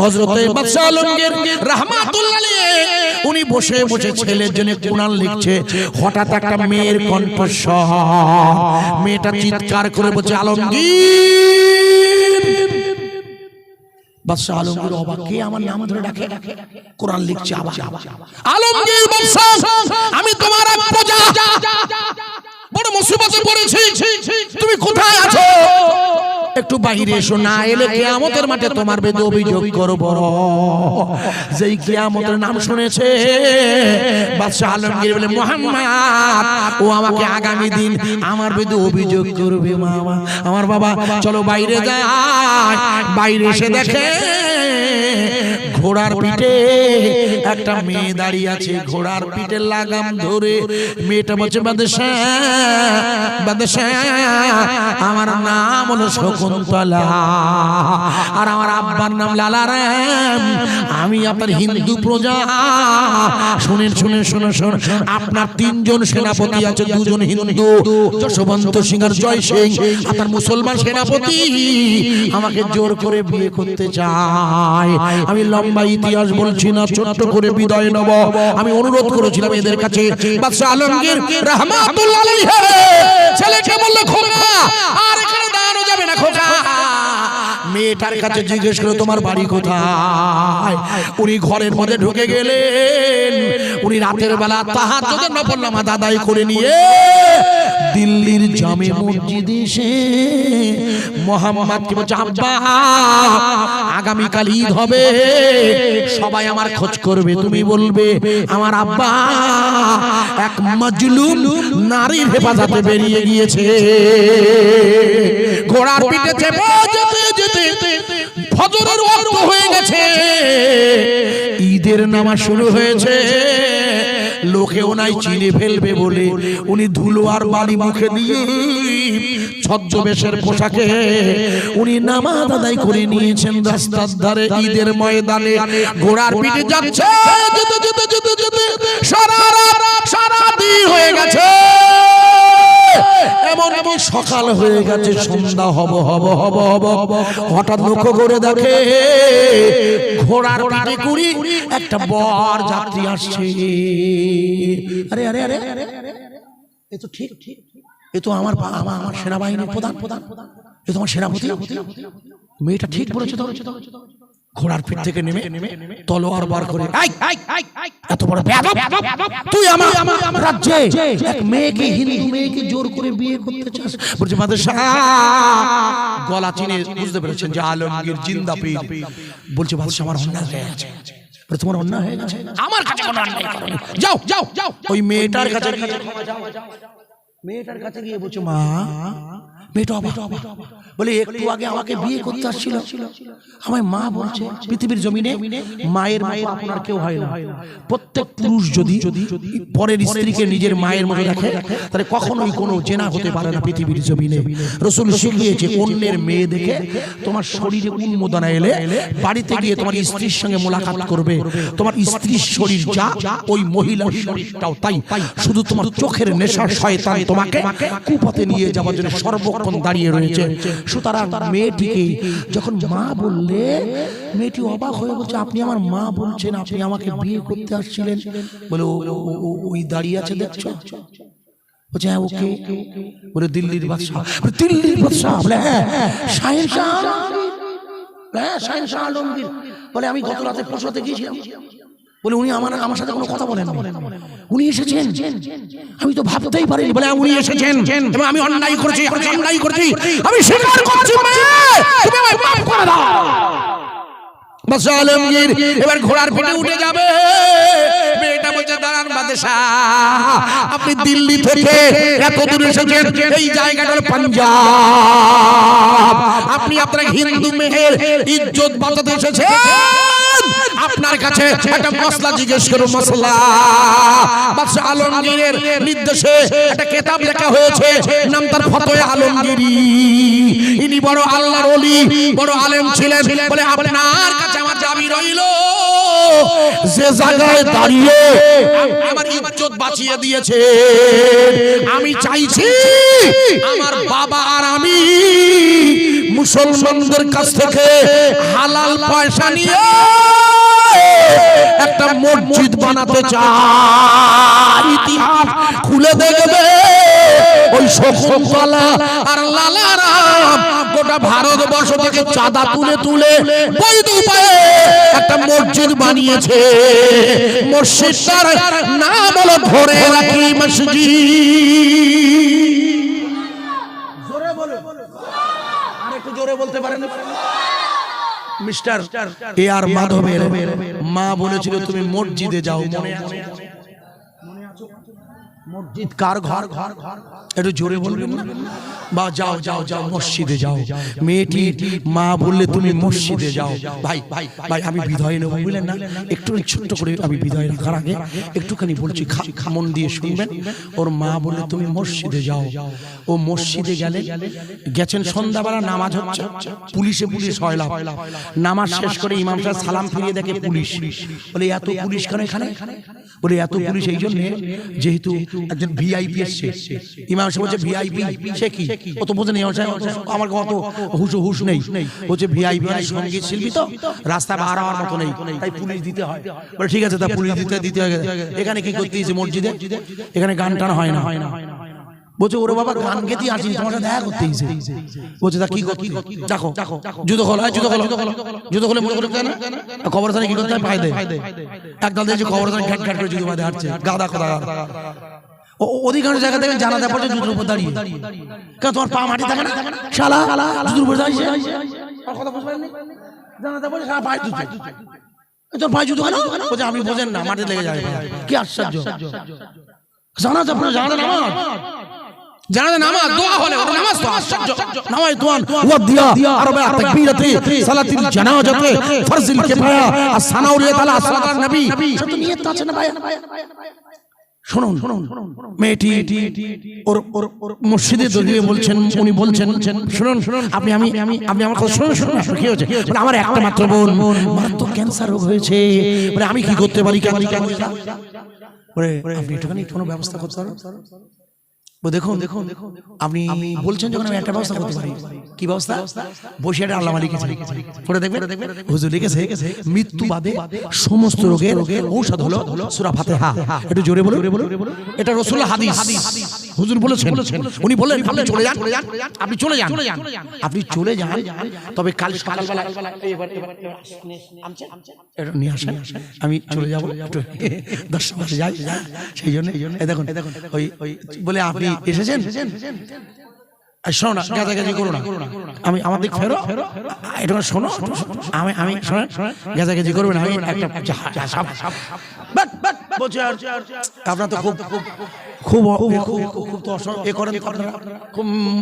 হযরত বাদশাহ আলমগীর রাহমাতুল্লাহ আলাইহি উনি বসে বসে ছেলের জন্য কোরআন লিখছে। হঠাৎ একটা মেয়ের কণ্ঠস্বর, মেয়েটা চিৎকার করে বলছে, আলমগীর। বাদশাহ আলমগীর অবাক, কে আমার নাম ধরে ডাকে? কোরআন লিখছে আবার। আলমগীর বাদশাহ, আমি তোমার এক প্রজা, বড় মুসিবতে পড়েছি, তুমি কোথায় আছো? একটু বাইরে এসো, না এলে কিয়ামতের মাঠে তোমার বিরুদ্ধে অভিযোগ করব। যেই কিয়ামতের নাম শুনেছে বাদশাহ আলমগীর বলে, মুহাম্মদ ও আমাকে আগামী দিন আমার বিরুদ্ধে অভিযোগ করবে। মামা, আমার বাবা, চলো বাইরে যাই। বাইরে এসে দেখে ঘোড়ার পিঠে একটা মেয়ে দাঁড়িয়ে আছে। ঘোড়ার পিঠে লাগাম ধরে মেয়েটা বলছে, বাদশাহ, বাদশাহ, আমার নাম হলো শকুন্তলা আর আমার আব্বার নাম লালারাম। আমি আপনার হিন্দু প্রজা। শুনেন শুনেন শুনে শুন, আপনার তিনজন সেনাপতি আছে, দুজন হিন্দু, যশবন্ত সিং আর জয় সিং। আপনার মুসলমান সেনাপতি আমাকে জোর করে বিয়ে করতে চায়। আমি লম্বা ইতিহাস বলছি না, ছোট্ট করে বিদায় নেব। আমি অনুরোধ করেছিলাম এদের কাছে। বাদশাহ আলমগীর রাহমাতুল্লাহ আলাইহি ছেলেকে বলল, খোকা, আর এখানে দাঁড়ানো যাবে না খোকা। মেয়েটার কাছে জিজ্ঞেস করে, তোমার বাড়ি কোথায়? উনি ঘরের মধ্যে ঢুকে গেলেন। উনি রাতের বেলা তাহাজ্জুদের নফল নামাজ আদায় করে নিয়ে দিল্লির জামে মসজিদে এসে মোহাম্মদকে বলছে, আব্বা, আগামীকাল ঈদ হবে, সবাই আমার খোঁজ করবে। তুমি বলবে আমার আব্বা এক মাজলুম নারীর হেফাজতে বেরিয়ে গিয়েছে। ঘোড়ার পিঠে চেপে যেতে যেতে ফজরের ওয়াক্ত হয়ে গেছে, ঈদের নামাজ শুরু হয়েছে। লোকে ওনাই চিনে ফেলবে বলে উনি ধুলো আর বালি মুখে দিয়ে ছদ্মবেশের পোশাকে উনি নামাজ আদায় করে নিয়েছেন। রাস্তার ধারে ঈদের ময়দানে ঘোড়ার পিঠে যাচ্ছে, যেতে যেতে যেতে যেতে সারা দিন হয়ে গেছে। এমনকি সকাল হয়ে গেছে, সন্ধ্যা হব হব হব হব। হঠাৎ লক্ষ্য করে দেখে ঘোড়ার পিঠে করে একটা বর যাত্রী আসছে। আরে আরে আরে, এ তো ঠিক, এ তো আমার সেনাবাহিনীর প্রধান, এ তো আমার সেনাপতি। মেয়েটা ঠিক বলেছে তো। ঘোড়ার পিঠ থেকে নেমে তলোয়ার বার করে, এত বড় বেয়াদব, তুই আমার রাজ্যে এক মেয়েকে, হিন্দু মেয়েকে জোর করে বিয়ে করতে চাস? বলছে, বাদশাহ, গলা চিনে বুঝতে পেরেছেন যে আলমগীর জিন্দা পীর। বলছে, বাদশাহ, আমার অন্যায় হয়ে গেছে। তোমার অন্যায় হয়ে গেছে, আমার কাছে কোনো অন্যায় করোনি। যাও যাও যাও। ওই মেয়েটার কাছে গিয়ে, মেয়েটার কাছে গিয়ে বলছে, মা, মেয়েটা বলে, একটু আগে আমাকে বিয়ে করতে আসছিল, আমার মা বলছে পৃথিবীর জমিনে মায়ের মতো আপনার কেউ হয় না। প্রত্যেক পুরুষ যদি পরের স্ত্রীকে নিজের মায়ের মতো দেখে, তাহলে কখনোই কোনো জেনা হতে পারে না পৃথিবীর জমিনে। রাসূল শিখিয়েছে, অন্যের মেয়ে দেখে তোমার শরীরে উন্মোদনা এলে বাড়িতে গিয়ে তোমার স্ত্রীর সঙ্গে মোলাকাত করবে। তোমার স্ত্রীর শরীর যা, ওই মহিলার শরীরটাও তাই। শুধু তোমার চোখের নেশার শয়তান তোমাকে কুপথে নিয়ে যাওয়ার জন্য সর্বক্ষণ দাঁড়িয়ে রয়েছে। সুতরাং মেয়েটিকে যখন মা বললে, মেয়েটি অবাক হয়ে বলছে, আপনি আমার মা বলছেন, আপনি আমাকে বিয়ে করতে আসছিলেন? বলে, ওই দাঁড়িয়ে আছে দেখছো, বলছে হ্যাঁ ওকে, বলে দিল্লির বাদশাহ, দিল্লির বাদশাহ, বলে হ্যাঁ শাহেনশাহ আলমগীর, হ্যাঁ শাহেনশাহ আলমগীর, বলে আমি গত রাতে পৌঁছাতে গিয়েছিলাম, বলে উনি আমার সাথে কোনো কথা বলেন, উনি এসেছেন, আমি তো ভাবতেই পারিনি, বলে উনি এসেছেন এবং আমি অন্যায় করেছি, আমি স্বীকার করছি, তুমি আমায় মাফ করে দাও। বাদশাহ আলমগীর এবার ঘোড়ার পিঠে উঠে যাবে, মেয়েটা বলছে দাঁড়ান বাদশাহ, আপনি দিল্লি থেকে এত দূর এসেছেন, এই জায়গাটা হলো পাঞ্জাব, আপনি আপনার হিন্দু মেয়ের ইজ্জত বাঁচাতে এসেছেন, আপনার কাছে একটা মশলা জিজ্ঞেস করো, মশলা। বাদশাহ আলমগীরের নির্দেশে একটা কিতাব লেখা হয়েছে, নাম তার ফতোয়া আলমগীরি। ইনি বড় আল্লাহর ওলি, বড় আলেম ছিলেন, বলে আপনার কাছে আমার দাবি রইল, যে জায়গায় দাঁড়িয়ে আমার ইজ্জত বাঁচিয়ে দিয়েছে, আমি চাইছি আমার বাবা আর আমি মুসলমানদের কাছ থেকে হালাল পয়সা নিয়ে একটা মসজিদ বানাতে চাই। ইতিহাস খুলে দেখবে, ওই শকুন্তলা আর লালারাম গোটা ভারতবর্ষ থেকে চাঁদা তুলে তুলে বৈধ উপায়ে একটা মসজিদ বানিয়েছে। মসজিদটার নাম হলো ধরে রাখি মসজিদ। জোরে বলো, আর একটু জোরে বলতে পারেন? মিস্টার এ আর মাধবের মা বলেছিল তুমি মসজিদে যাও, মনে আছে? মসজিদ কার ঘর? একটু জোরে বলবেন না? বা যাও যাও যাও মসজিদে যাও। মেয়েটি মা বললে তুমি মসজিদে যাও। ভাই ভাই ভাই আমি বিদায় নেব, বুঝলেন না? একটু ছোট্ট করে আমি বিদায় রাখার আগে একটুখানি বলছি, মন দিয়ে শুনবেন। ওর মা বললে তুমি মসজিদে যাও। ও মসজিদে গেছেন, সন্ধ্যাবেলা নামাজ হচ্ছে, পুলিশে হয়লা, নামাজ শেষ করে ইমাম সাহেব সালাম ফিরিয়ে দেখে পুলিশ। বলে এত পুলিশ কেন এখানে? বলে এত পুলিশ এই জন্য, যেহেতু একজন ভিআইপি এসছে। ইমাম সাহেব বলছে ভিআইপি সে কি? ও তো বোঝেন, আমার কত হুশ নেই। বলছে ভিআইপি সঙ্গীত শিল্পী, তো রাস্তা বার হওয়ার মতো নেই, তাই পুলিশ দিতে হয়। বলে ঠিক আছে, তা পুলিশ দিতে হয়। এখানে কি করতে দিয়েছে মসজিদে? এখানে গান টান হয় না। বলছে ওরে বাবা গান গেতে আসি, তোমার সাথে দেখা করতে এসেছে। বলছে তা কি করতে? দেখো জুতো খোলা, জুতো খোলে মনে করতে না, কবরস্থানে কি করতে হয়? পায় দেয়। একদল দেখছি কবরস্থানে ঘ্যাট ঘ্যাট করে জুতো বাঁধে হাঁটছে, গাদা কথা। অধিকাংশ জায়গা থেকে জানাতে পড়ছে জুতোর উপর দাঁড়িয়ে, কেন তোমার পা মাটি থাকে না? শালা জুতোর উপর দাঁড়িয়ে কথা বুঝবেন? জানাতে পড়ছে শালা পায়ে জুতো, তোর পায়ে জুতো কেন? বলছে আপনি বোঝেন না, মাটি লেগে যায়। কি আশ্চর্য! জানাতে পড়ে জানাতে নামাজ দোয়া হলে ওটা নামাজ, তো আশ্চর্য। নামাজ দোয়ান ওয়া দিয়া আরবা তাকবীরাতে সালাতুল জানাজাতে ফরজুল কিফায়া আসসানাউল তাআলা সালাতুন নবী, সব নিয়ত আছে না ভাই? শুনুন, মেয়েটি ওর মসজিদে দলিয়ে বলছেন, উনি বলছেন শুনুন আপনি আমার কথা শুনুন। কি হয়েছে? আমার একটা মাত্র বোন, মারাত্মক ক্যান্সার রোগ হয়েছে, মানে আমি কি করতে পারি? আপনি একটুখানি কোনো ব্যবস্থা করতে পারেন? দেখুন আপনি বলছেন যখন আমি একটা ব্যবস্থা করতে পারি। কি ব্যবস্থা? বসে একটা আল্লামা লিখেছে, পড়ে দেখবেন। হুজুর লিখেছে মৃত্যু বাদে সমস্ত রোগের ঔষধ হলো সূরা ফাতিহা। একটু জোরে বলুন। এটা রাসূলুল্লাহ হাদিস, হুজুর বলেছেন। উনি বললেন আপনি চলে যান, আপনি চলে যান, তবে কাল সকালবেলা এটা নিয়ে আসেন, আমি চলে যাব একটু 10 মাস যাই। সেই জন্য দেখুন ওই বলে আপনি এসেছেন, শোনো না, গাজাগাজি করো না, আমি আমার দিক ফেরো, এটা শোনো, আমি শোনেন, গাজাগাজি করবেন। আমি একটা বলছি আপনার তো খুব তো এ করেন,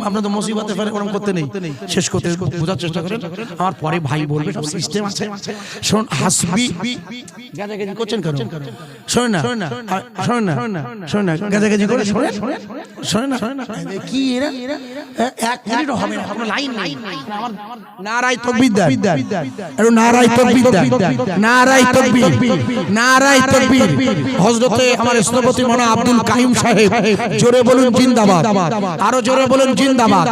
আপনার তো মুসিবতে ফেলে ওরকম করতে নেই, শেষ করতে বোঝার চেষ্টা করেন। আমার পরে ভাই বলবে সব সিস্টেম আছে। শোন হাসবি, গাজাগাজি করছেন কেন? শোনেন না, গাজাগাজি করে শোনেন না, কি এরা 1 মিনিটও হবে না, কোনো লাইন নাই। আমার নারায়ে তাকবীর দেন, একটু নারায়ে তাকবীর দেন, নারায়ে তাকবীর। হযরতে আমার স্থপতি মাওলানা আব্দুল কাইয়ুম সাহেব, জোরে বলুন জিন্দাবাদ, আরো জোরে বলুন জিন্দাবাদ।